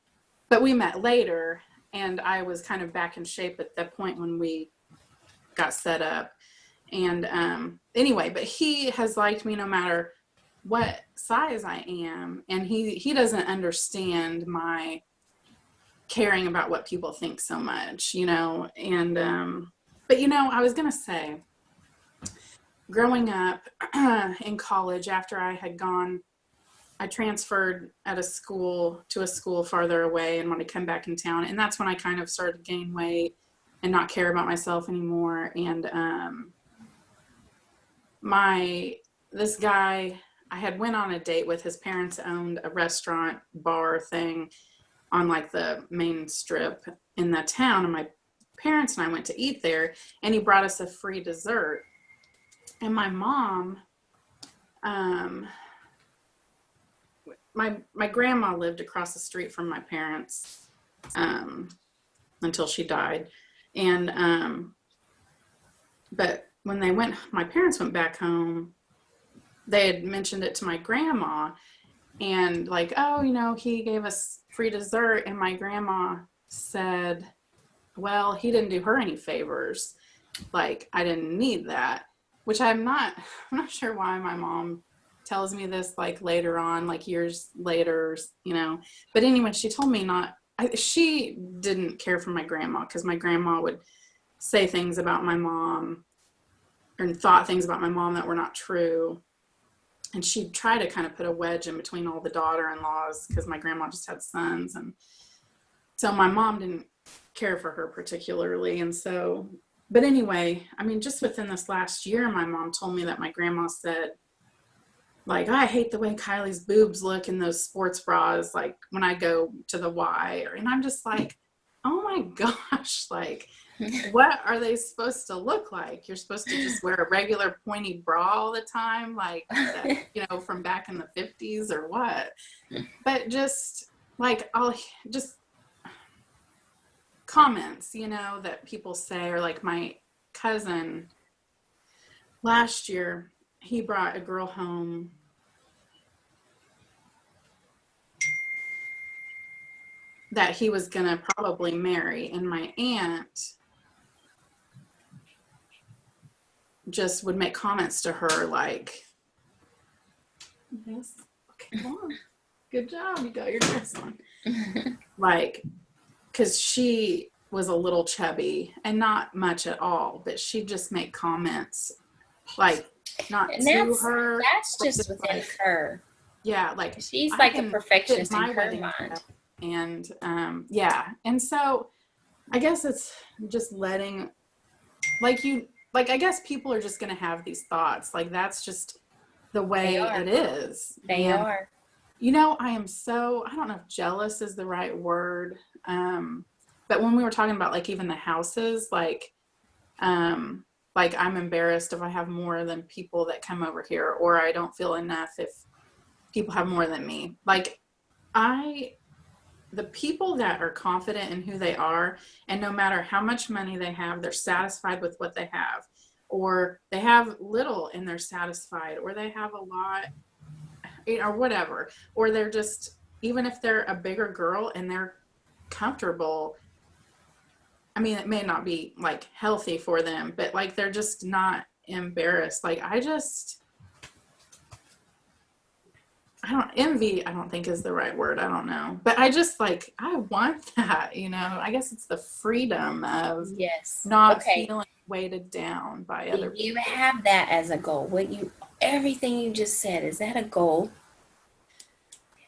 but we met later and I was kind of back in shape at that point when we got set up. And anyway, but he has liked me no matter what size I am. And he doesn't understand my caring about what people think so much, and but I was gonna say, growing up in college, after I transferred at a school to a school farther away and wanted to come back in town, and that's when I kind of started to gain weight and not care about myself anymore. And this guy I had went on a date with, his parents owned a restaurant bar thing on like the main strip in the town, and my parents and I went to eat there, and he brought us a free dessert. And my mom, my grandma lived across the street from my parents until she died, and but when my parents went back home, they had mentioned it to my grandma, and like, oh, he gave us free dessert. And my grandma said, well, he didn't do her any favors. Like, I didn't need that, which I'm not sure why my mom tells me this like later on, like years later, but anyway, she told me she didn't care for my grandma because my grandma would say things about my mom and thought things about my mom that were not true. And she'd try to kind of put a wedge in between all the daughter-in-laws because my grandma just had sons. And so my mom didn't care for her particularly. And so, but anyway, I mean, just within this last year, my mom told me that my grandma said, like, I hate the way Kylie's boobs look in those sports bras, like when I go to the Y. And I'm just like, oh my gosh, like, what are they supposed to look like? You're supposed to just wear a regular pointy bra all the time, like that, from back in the 50s or what? But just like, I'll just comments, that people say, or like my cousin last year, he brought a girl home that he was going to probably marry. And my aunt just would make comments to her like, yes, okay, come on. Good job. You got your dress on. Like, because she was a little chubby and not much at all, but she'd just make comments like, not and to her. That's just within like, her. Yeah, like she's like a perfectionist in her mind. And and so I guess it's just letting, I guess people are just going to have these thoughts. Like, that's just the way it is. They are. I am so, I don't know if jealous is the right word. But when we were talking about like even the houses, like I'm embarrassed if I have more than people that come over here, or I don't feel enough if people have more than me. Like, the people that are confident in who they are, and no matter how much money they have, they're satisfied with what they have, or they have little and they're satisfied, or they have a lot, or whatever, or they're just, even if they're a bigger girl and they're comfortable, I mean, it may not be like healthy for them, but like, they're just not embarrassed. Like, envy, I don't think is the right word. I don't know. But I just like, I want that, I guess it's the freedom of not feeling weighted down by other people. You have that as a goal. Everything you just said, is that a goal?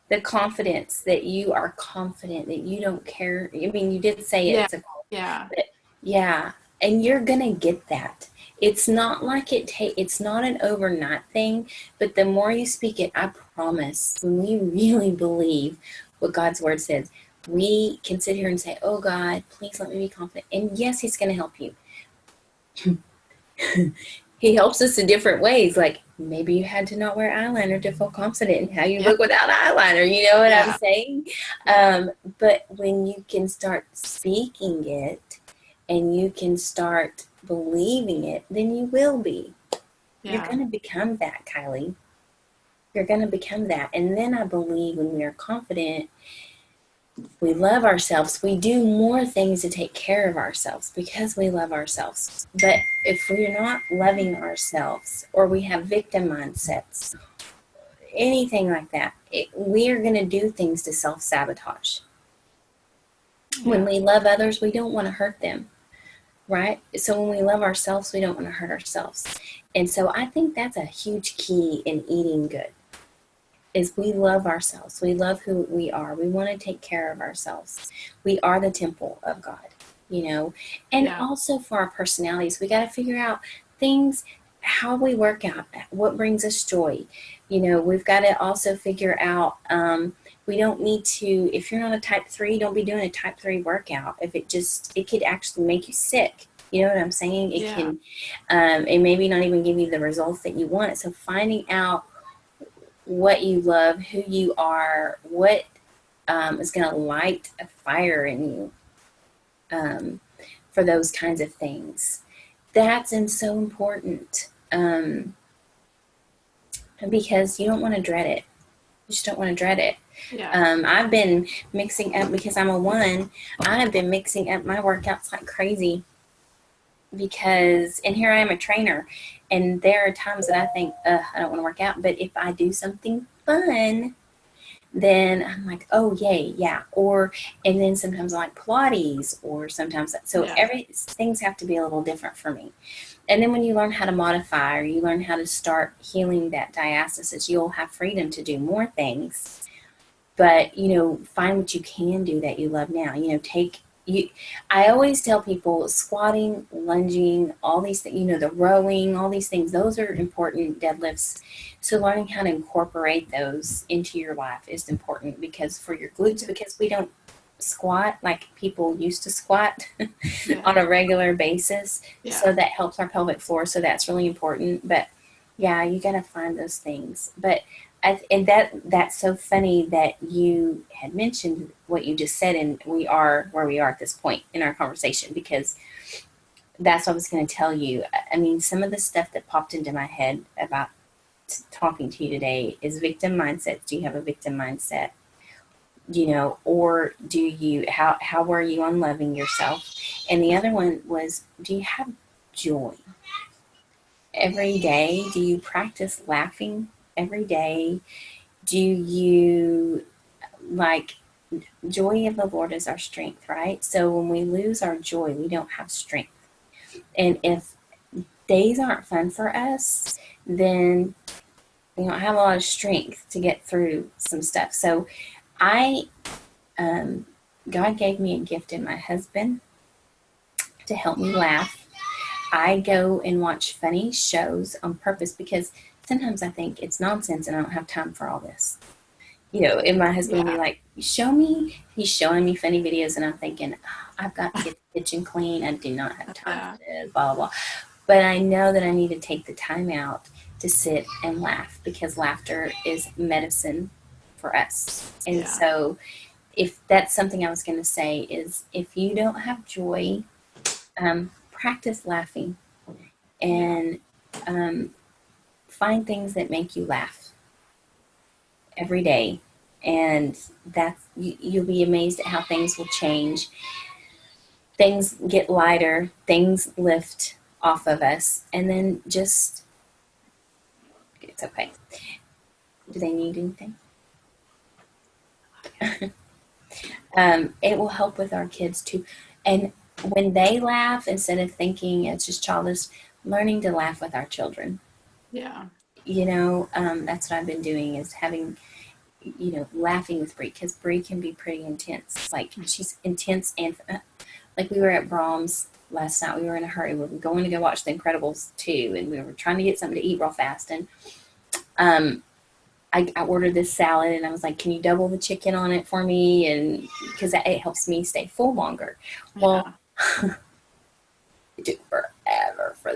The confidence that you are confident, that you don't care. I mean, you did say it's a goal. Yeah. But, yeah. And you're going to get that. It's not like it's not an overnight thing, but the more you speak it, I promise, when we really believe what God's word says, we can sit here and say, oh God, please let me be confident. And yes, he's going to help you. He helps us in different ways. Like, maybe you had to not wear eyeliner to feel confident in how you look without eyeliner. You know what I'm saying? But when you can start speaking it and you can start believing it, then you will be. You're going to become that, Kylee. You're going to become that. And then I believe when we are confident, we love ourselves, we do more things to take care of ourselves because we love ourselves. But if we're not loving ourselves, or we have victim mindsets, anything like that, we're going to do things to self-sabotage. When we love others, we don't want to hurt them, right? So when we love ourselves, we don't want to hurt ourselves. And so I think that's a huge key in eating good. Is we love ourselves. We love who we are. We want to take care of ourselves. We are the temple of God, you know. And also for our personalities, we got to figure out things, how we work out, what brings us joy. You know, we've got to also figure out, we don't need to, if you're not a type 3, don't be doing a type 3 workout. If it could actually make you sick. You know what I'm saying? It can, and maybe not even give you the results that you want. So finding out what you love, who you are, what is going to light a fire in you for those kinds of things. That's so important because you don't want to dread it. You just don't want to dread it. I've been mixing up, because I'm a 1, I have been mixing up my workouts like crazy because, and here I am a trainer, and there are times that I think, I don't want to work out. But if I do something fun, then I'm like, oh, yay, yeah. And then sometimes I like Pilates, or sometimes, so things have to be a little different for me. And then when you learn how to modify, or you learn how to start healing that diastasis, you'll have freedom to do more things. But, you know, find what you can do that you love now. You know, I always tell people squatting, lunging, all these things, you know, the rowing, all these things, those are important, deadlifts. So learning how to incorporate those into your life is important, because for your glutes, because we don't squat like people used to squat on a regular basis. So that helps our pelvic floor. So that's really important. But yeah, you got to find those things. But and that's so funny that you had mentioned what you just said, and we are where we are at this point in our conversation, because that's what I was going to tell you. I mean, some of the stuff that popped into my head about talking to you today is victim mindset. Do you have a victim mindset? You know, or do you, how were you on loving yourself? And the other one was, do you have joy? Every day, do you practice laughing every day? Do you, like, joy of the Lord is our strength, right? So when we lose our joy, we don't have strength. And if days aren't fun for us, then we don't have a lot of strength to get through some stuff. So God gave me a gift in my husband to help me laugh. I go and watch funny shows on purpose, because sometimes I think it's nonsense and I don't have time for all this. You know, and my husband will be like, show me. He's showing me funny videos, and I'm thinking, oh, I've got to get the kitchen clean. I do not have time for this, blah, blah, blah. But I know that I need to take the time out to sit and laugh, because laughter is medicine for us. And so if that's something I was going to say, is if you don't have joy, practice laughing, and find things that make you laugh every day. And that's, you'll be amazed at how things will change. Things get lighter, things lift off of us, and then just, it's okay. Do they need anything? It will help with our kids too. And when they laugh, instead of thinking it's just childish, learning to laugh with our children. You know, that's what I've been doing, is having, you know, laughing with Bree, because Bree can be pretty intense. Like, she's intense, and like, we were at Brahms last night. We were in a hurry. We were going to go watch The Incredibles 2, and we were trying to get something to eat real fast. And I ordered this salad, and I was like, can you double the chicken on it for me? And because it helps me stay full longer. Well, it took forever for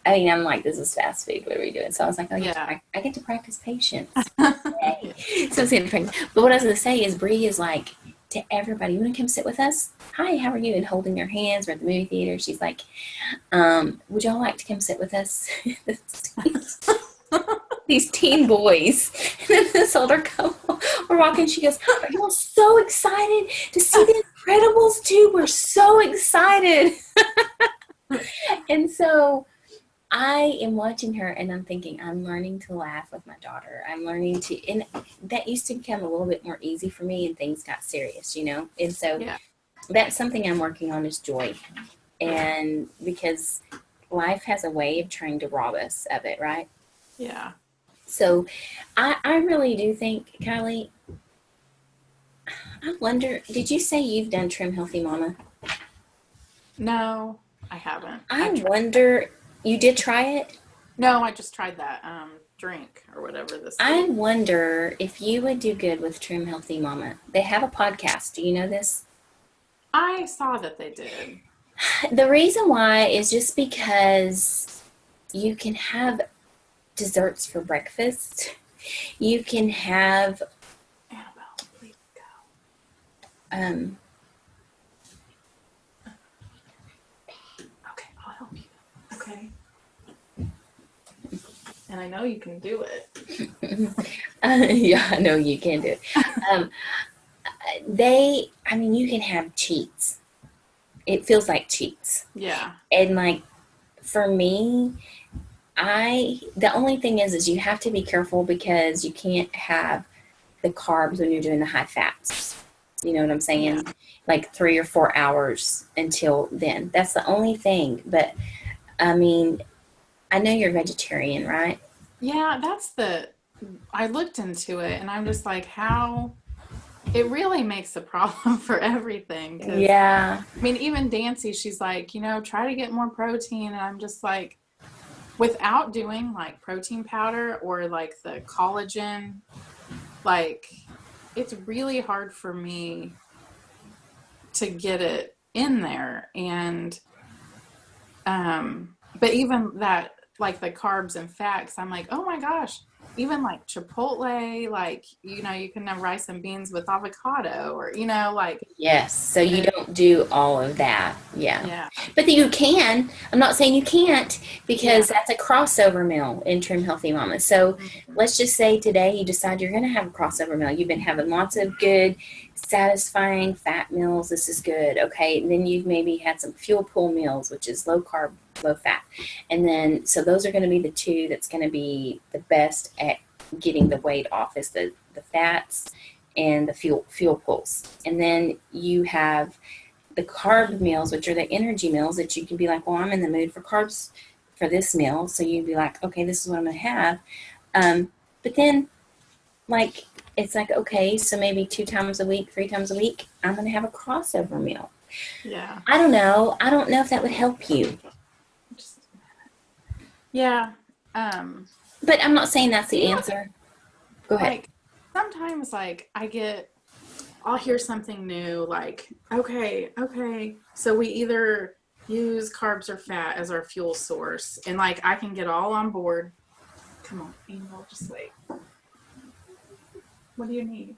I mean, I'm like, this is fast food. What are we doing? So I was like, Yeah. I get to practice patience. Yay. So I was going to practice. But what I was going to say is Bree is like, to everybody, you want to come sit with us? Hi, how are you? And holding their hands. We're at the movie theater. She's like, would y'all like to come sit with us? These teen boys. And then this older couple were walking. She goes, are y'all so excited to see the Incredibles 2? We're so excited. And so I am watching her and I'm thinking, I'm learning to laugh with my daughter. I'm learning to, and that used to become a little bit more easy for me and things got serious, you know? And so that's something I'm working on is joy. And because life has a way of trying to rob us of it, right? Yeah. So I really do think, Kylee, I wonder, did you say you've done Trim Healthy Mama? No, I haven't. I wonder, you did try it? No, I just tried that drink or whatever this I is. wonder if you would do good with Trim Healthy Mama. They have a podcast. Do you know this? I saw that they did. The reason why is just because you can have desserts for breakfast. You can have Annabelle, please go. Okay, I'll help you. Okay. And I know you can do it. Yeah, I know you can do it. You can have cheats. It feels like cheats. Yeah. And like, for me, the only thing is you have to be careful because you can't have the carbs when you're doing the high fats. You know what I'm saying? Yeah. Like 3 or 4 hours until then. That's the only thing. But I mean, I know you're vegetarian, right? Yeah, I looked into it and I'm just like, how it really makes a problem for everything. Yeah. I mean, even Dancy, she's like, try to get more protein. And I'm just like, without doing like protein powder or like the collagen, like it's really hard for me to get it in there. And, but even that, like the carbs and fats, I'm like, oh my gosh, even like Chipotle, like, you can have rice and beans with avocado or, like. Yes. So you don't do all of that. Yeah. Yeah. But you can. I'm not saying you can't because that's a crossover meal in Trim Healthy Mama. So let's just say today you decide you're going to have a crossover meal. You've been having lots of good, satisfying fat meals. This is good. Okay. And then you've maybe had some fuel pool meals, which is low carb, low fat. And then, so those are going to be the two that's going to be the best at getting the weight off is the fats and the fuel pools. And then you have the carb meals, which are the energy meals that you can be like, well, I'm in the mood for carbs for this meal. So you'd be like, okay, this is what I'm going to have. But then like, it's like, okay, so maybe 2 times a week, 3 times a week, I'm going to have a crossover meal. Yeah. I don't know. I don't know if that would help you. Just a minute. Yeah. But I'm not saying that's the answer. Go ahead. Like sometimes like I'll hear something new, like, okay, so we either use carbs or fat as our fuel source, and like I can get all on board. Come on, Angel, just wait. What do you need?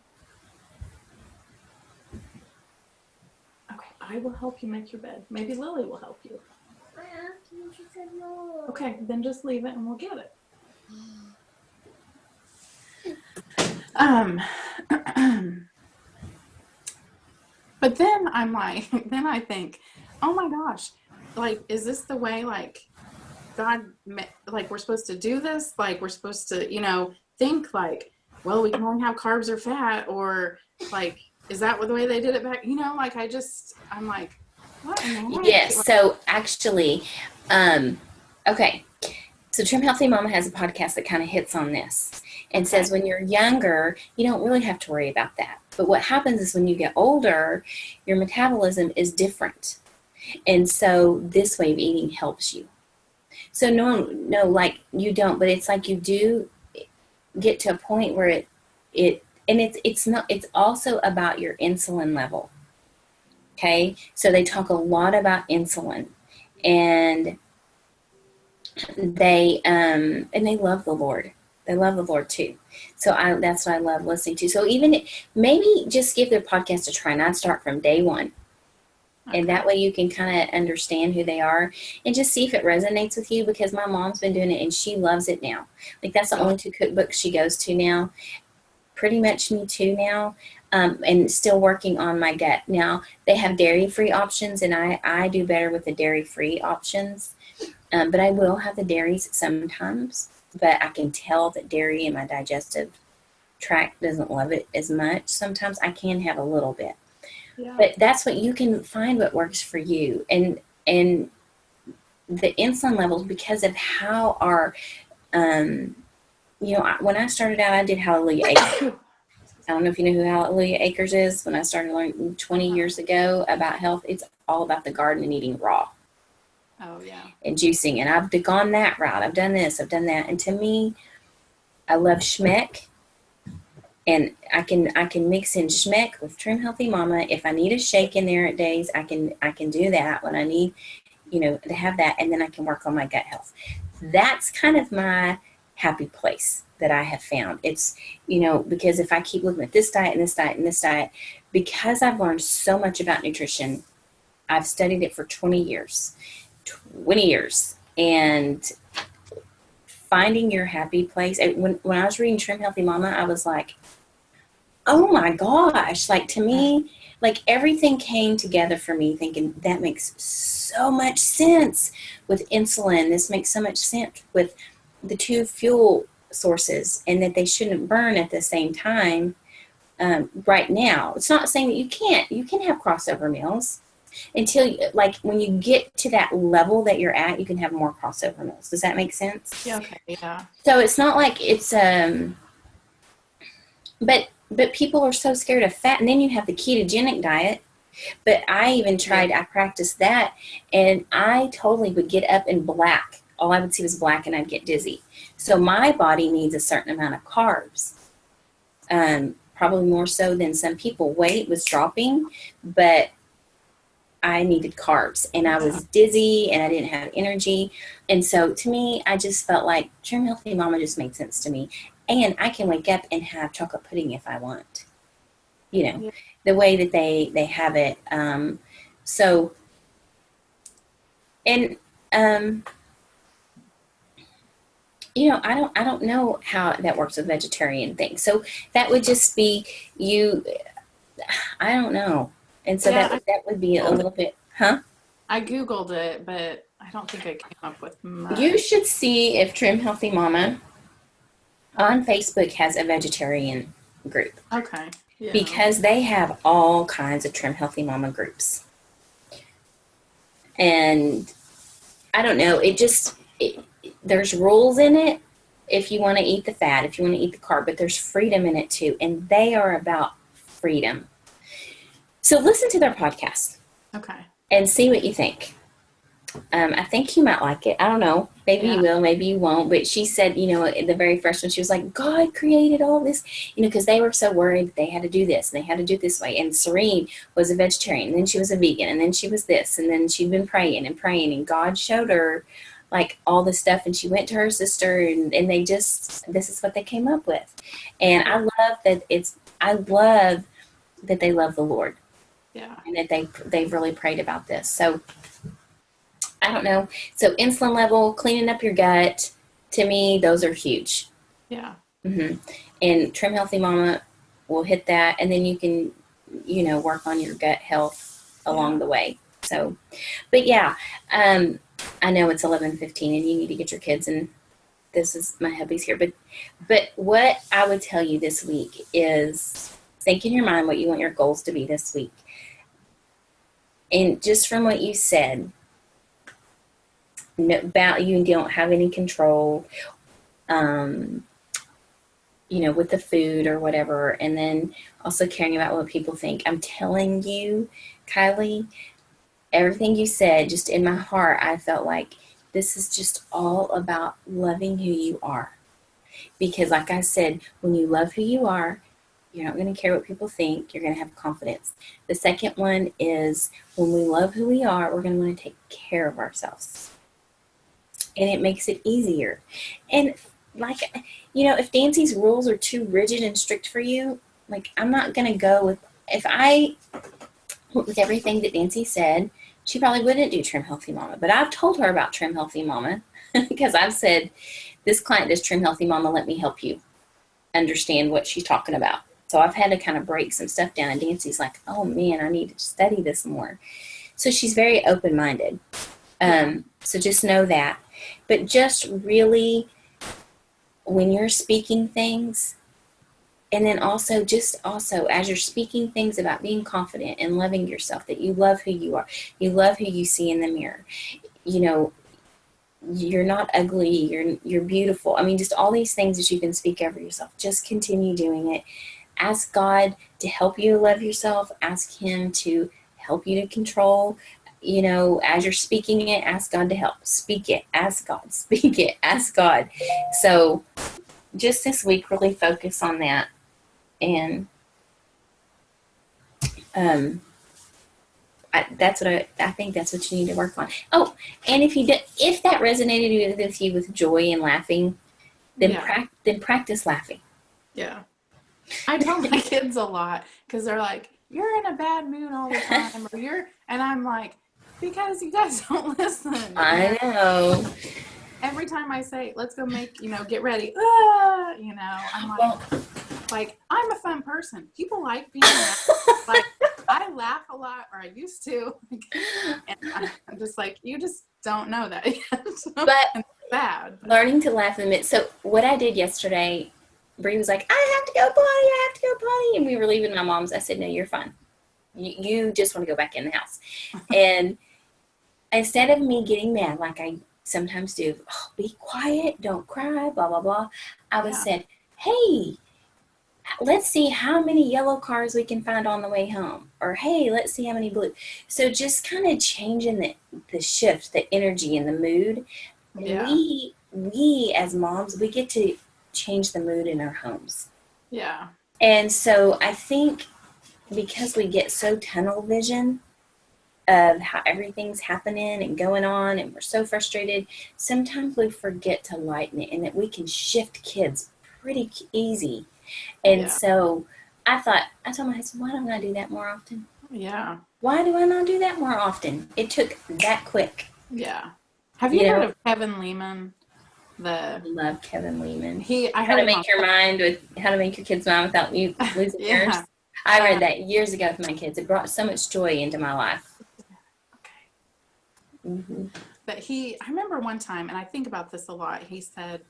Okay, I will help you make your bed. Maybe Lily will help you. I asked you, she said no. Okay, then just leave it and we'll get it. But then I'm like, then I think, oh my gosh, like, is this the way, like, God, like, we're supposed to do this? Like, we're supposed to, think like, well, we can only have carbs or fat, or like, is that the way they did it back? Like, I'm like, what? Yes. So actually, okay. So Trim Healthy Mama has a podcast that kind of hits on this and says when you're younger, you don't really have to worry about that. But what happens is when you get older, your metabolism is different. And so this way of eating helps you. So no, like you don't, but it's like you do get to a point where it's also about your insulin level. Okay. So they talk a lot about insulin, and and they love the Lord. They love the Lord too. So that's what I love listening to. So even maybe just give their podcast a try, not start from day one. Okay. And that way you can kind of understand who they are and just see if it resonates with you, because my mom's been doing it and she loves it now. Like that's the only 2 cookbooks she goes to now. Pretty much me too now. And still working on my gut. Now they have dairy-free options, and I do better with the dairy-free options. But I will have the dairies sometimes, but I can tell that dairy in my digestive tract doesn't love it as much. Sometimes I can have a little bit. Yeah. But that's what you can find what works for you. And the insulin levels, because of how our, when I started out, I did Hallelujah Acres. I don't know if you know who Hallelujah Acres is. When I started learning 20 years ago about health, it's all about the garden and eating raw. Oh, yeah. And juicing. And I've gone that route. I've done this, I've done that. And to me, I love schmeck. And I can mix in schmeck with Trim Healthy Mama. If I need a shake in there at days, I can do that when I need, to have that, and then I can work on my gut health. That's kind of my happy place that I have found. It's, because if I keep looking at this diet and this diet and this diet, because I've learned so much about nutrition, I've studied it for 20 years, and finding your happy place. When I was reading Trim Healthy Mama, I was like, oh my gosh, like to me, like everything came together for me, thinking that makes so much sense with insulin. This makes so much sense with the 2 fuel sources, and that they shouldn't burn at the same time. Right now, it's not saying that you can have crossover meals until like when you get to that level that you're at, you can have more crossover meals. Does that make sense? Yeah. Okay. Yeah. So it's not like it's, but people are so scared of fat. And then you have the ketogenic diet. But I even tried, I practiced that, and I totally would get up in black. All I would see was black, and I'd get dizzy. So my body needs a certain amount of carbs, probably more so than some people. Weight was dropping, but I needed carbs, and I was dizzy, and I didn't have energy. And so to me, I just felt like Trim Healthy Mama just made sense to me. And I can wake up and have chocolate pudding if I want, the way that they have it. So, and, I don't know how that works with vegetarian things. So that would just be you. I don't know. And so that would be a little bit, huh? I Googled it, but I don't think I came up with much. You should see if Trim Healthy Mama on Facebook has a vegetarian group. Okay. Yeah. Because they have all kinds of Trim Healthy Mama groups. And I don't know, there's rules in it if you want to eat the fat, if you want to eat the carb, but there's freedom in it too. And they are about freedom. So listen to their podcast. Okay. And see what you think. I think you might like it. I don't know. Maybe you will, maybe you won't. But she said, the very first one, she was like, God created all this, because they were so worried that they had to do this and they had to do it this way. And Serene was a vegetarian, and then she was a vegan, and then she was this, and then she'd been praying, and God showed her like all this stuff, and she went to her sister, and this is what they came up with. And I love that they love the Lord. Yeah. And that they've really prayed about this. So I don't know. So insulin level, cleaning up your gut, to me, those are huge. Yeah. Mm-hmm. And Trim Healthy Mama will hit that, and then you can, work on your gut health along the way. So, but yeah, I know it's 11:15, and you need to get your kids, and this is my hubby's here. But what I would tell you this week is think in your mind what you want your goals to be this week. And just from what you said, about you don't have any control, with the food or whatever, and then also caring about what people think. I'm telling you, Kylee, everything you said, just in my heart, I felt like this is just all about loving who you are. Because like I said, when you love who you are, you're not going to care what people think. You're going to have confidence. The second one is when we love who we are, we're going to want to take care of ourselves. and it makes it easier. And like, if Dancy's rules are too rigid and strict for you, like, I'm not going to go with, if I went with everything that Nancy said, she probably wouldn't do Trim Healthy Mama. But I've told her about Trim Healthy Mama because I've said, this client does Trim Healthy Mama, let me help you understand what she's talking about. So I've had to kind of break some stuff down, and Nancy's like, oh man, I need to study this more. So she's very open-minded. So just know that. But just really, when you're speaking things, and then also as you're speaking things about being confident and loving yourself, that you love who you are, you love who you see in the mirror, you're not ugly, you're beautiful. I mean, just all these things that you can speak over yourself. Just continue doing it. Ask God to help you love yourself. Ask him to help you to control. As you're speaking it, ask God to help. Speak it. Ask God. Speak it. Ask God. So just this week, really focus on that. And I think that's what you need to work on. Oh, and if that resonated with you with joy and laughing, then practice laughing. Yeah. I tell my kids a lot because they're like, you're in a bad mood all the time, and I'm like, because you guys don't listen. I know. Every time I say, let's go make, get ready, I'm like, I'm a fun person. People like being around. Like, I laugh a lot, or I used to. And I'm just like, you just don't know that yet. But it's bad. Learning to laugh in the midst. So what I did yesterday, Bree was like, I have to go potty. And we were leaving my mom's. I said, no, you're fine. You just want to go back in the house. And instead of me getting mad like I sometimes do, be quiet, don't cry, blah, blah, blah, I was said, hey, let's see how many yellow cars we can find on the way home. Or, hey, let's see how many blue. So just kind of changing the shift, the energy and the mood. Yeah. We as moms, we get to change the mood in our homes. Yeah. And so I think because we get so tunnel vision of how everything's happening and going on, and we're so frustrated, sometimes we forget to lighten it, and that we can shift kids pretty easy. And so I told my husband, why don't I do that more often? Yeah. Why do I not do that more often? It took that quick. Yeah. Have you heard of Kevin Lehman? I love Kevin Lehman. How to make your kids' mind without you losing yours. I read that years ago with my kids. It brought so much joy into my life. Okay. Mm-hmm. But I remember one time, and I think about this a lot, he said,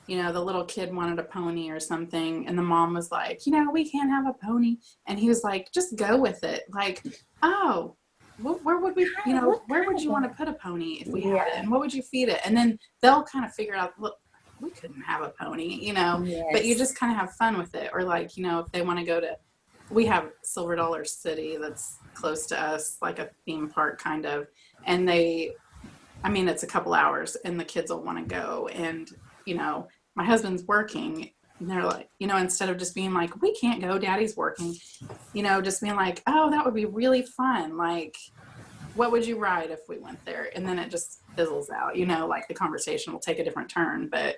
the little kid wanted a pony or something, and the mom was like, we can't have a pony. And he was like, just go with it. Like, oh, where would we, where would you want to put a pony if we had it? And what would you feed it? And then they'll kind of figure out, look, we couldn't have a pony, but you just kind of have fun with it. Or like, if they want to go to, we have Silver Dollar City that's close to us, like a theme park kind of. And it's a couple hours, and the kids will want to go. And, my husband's working, and they're like, instead of just being like, we can't go, Daddy's working, just being like, oh, that would be really fun. Like, what would you ride if we went there? And then it just fizzles out, like the conversation will take a different turn. But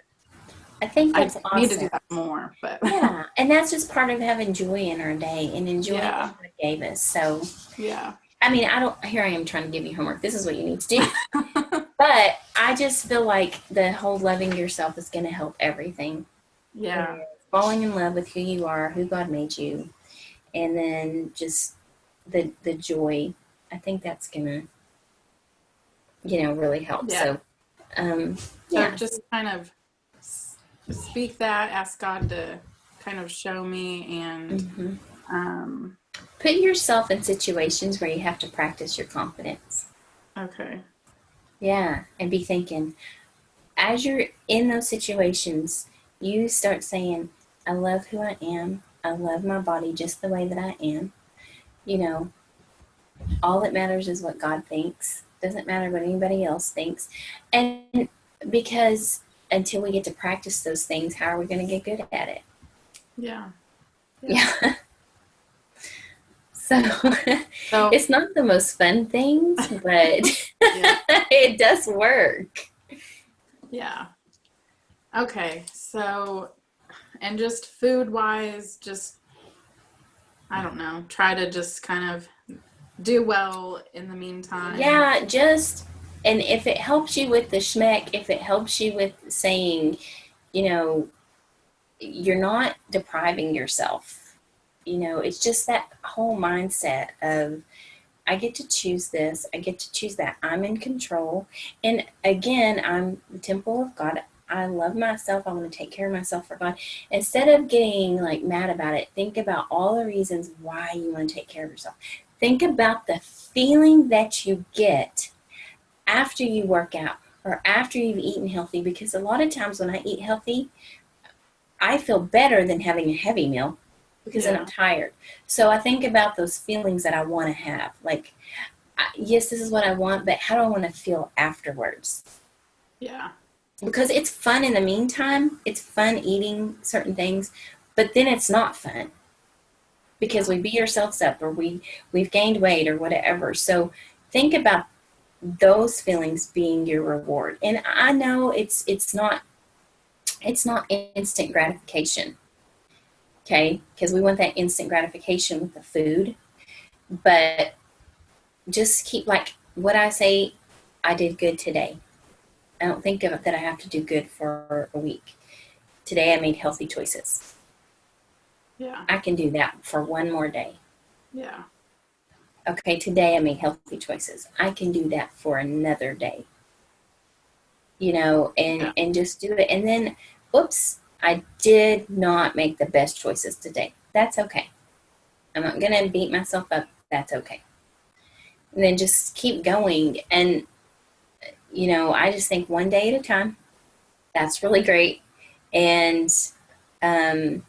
I think that's awesome. Need to do that more. But yeah, and that's just part of having joy in our day and enjoying what God gave us. So yeah. Here I am trying to give you homework. This is what you need to do. But I just feel like the whole loving yourself is going to help everything. Yeah. And falling in love with who you are, who God made you, and then just the joy. I think that's going to, really help. Yeah. So, just kind of speak that, ask God to kind of show me, and put yourself in situations where you have to practice your confidence. Okay. Yeah, and be thinking, as you're in those situations, you start saying, I love who I am. I love my body just the way that I am. All that matters is what God thinks. Doesn't matter what anybody else thinks. And because until we get to practice those things, how are we going to get good at it? Yeah. So it's not the most fun things, but it does work. Yeah. Okay. So, and just food wise, just, I don't know, try to just kind of do well in the meantime. Yeah, and if it helps you with the schmeck, if it helps you with saying, you know, you're not depriving yourself. It's just that whole mindset of, I get to choose this, I get to choose that. I'm in control. And again, I'm the temple of God. I love myself. I want to take care of myself for God. Instead of getting like mad about it, think about all the reasons why you want to take care of yourself. Think about the feeling that you get after you work out or after you've eaten healthy, because a lot of times when I eat healthy, I feel better than having a heavy meal because then I'm tired. So I think about those feelings that I want to have. Like, yes, this is what I want, but how do I want to feel afterwards? Yeah. Because it's fun in the meantime. It's fun eating certain things, but then it's not fun because we beat ourselves up or we've gained weight or whatever. So think about those feelings being your reward. And I know it's not instant gratification. Okay, because we want that instant gratification with the food, but just keep, like what I say, I did good today. I don't think of it that I have to do good for a week. Today I made healthy choices. Yeah. I can do that for one more day. Yeah. Okay, today I made healthy choices. I can do that for another day. And just do it. And then, oops, I did not make the best choices today. That's okay. I'm not going to beat myself up. That's okay. And then just keep going. And, I just think one day at a time. That's really great. And I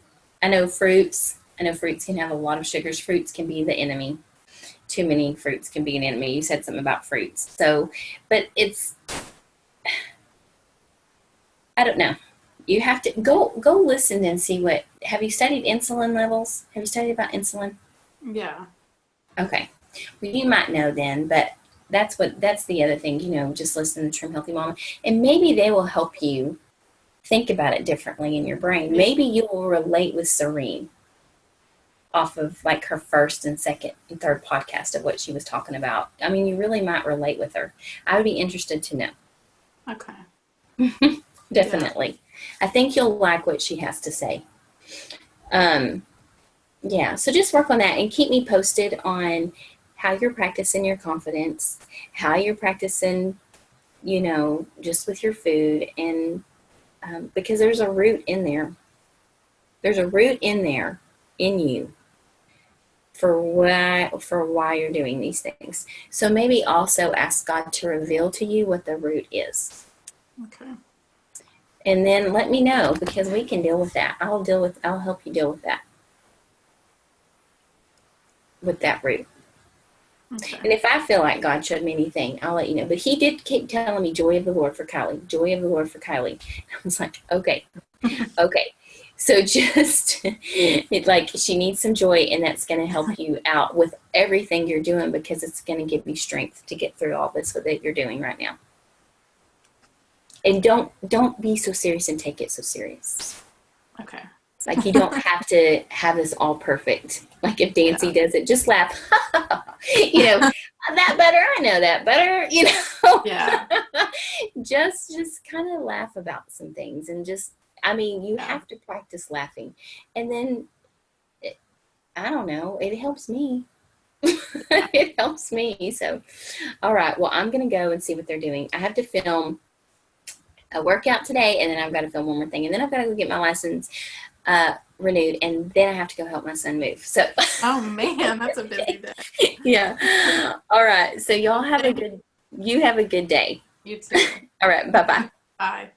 know fruits can have a lot of sugars. Fruits can be the enemy. Too many fruits can be an enemy. You said something about fruits. So, but I don't know. You have to go listen and see have you studied insulin levels? Have you studied about insulin? Yeah. Okay. Well, you might know then, but that's the other thing, just listen to Trim Healthy Mama. And maybe they will help you think about it differently in your brain. Maybe you will relate with Serene off of like her first and second and third podcast of what she was talking about. I mean, you really might relate with her. I would be interested to know. Okay. Definitely. Yeah. I think you'll like what she has to say. Yeah, so just work on that and keep me posted on how you're practicing your confidence, how you're practicing, just with your food. And because there's a root in there. There's a root in there in you for why you're doing these things. So maybe also ask God to reveal to you what the root is. Okay. And then let me know, because we can deal with that. I'll help you deal with that. With that root. Okay. And if I feel like God showed me anything, I'll let you know. But he did keep telling me joy of the Lord for Kylee, joy of the Lord for Kylee. I was like, okay. So just like she needs some joy, and that's going to help you out with everything you're doing, because it's going to give you strength to get through all this that you're doing right now. And don't be so serious and take it so serious. Okay. Like, you don't have to have this all perfect. Like if Dancy does it, just laugh. That better. I know that better. Yeah. just kind of laugh about some things, and you have to practice laughing. And then, I don't know, it helps me. It helps me. So, all right. Well, I'm going to go and see what they're doing. I have to film a workout today, and then I've got to film one more thing, and then I've got to go get my license renewed, and then I have to go help my son move. So, oh man, that's a busy day. Yeah. All right. So y'all have a good day. You too. All right. Bye-bye. Bye.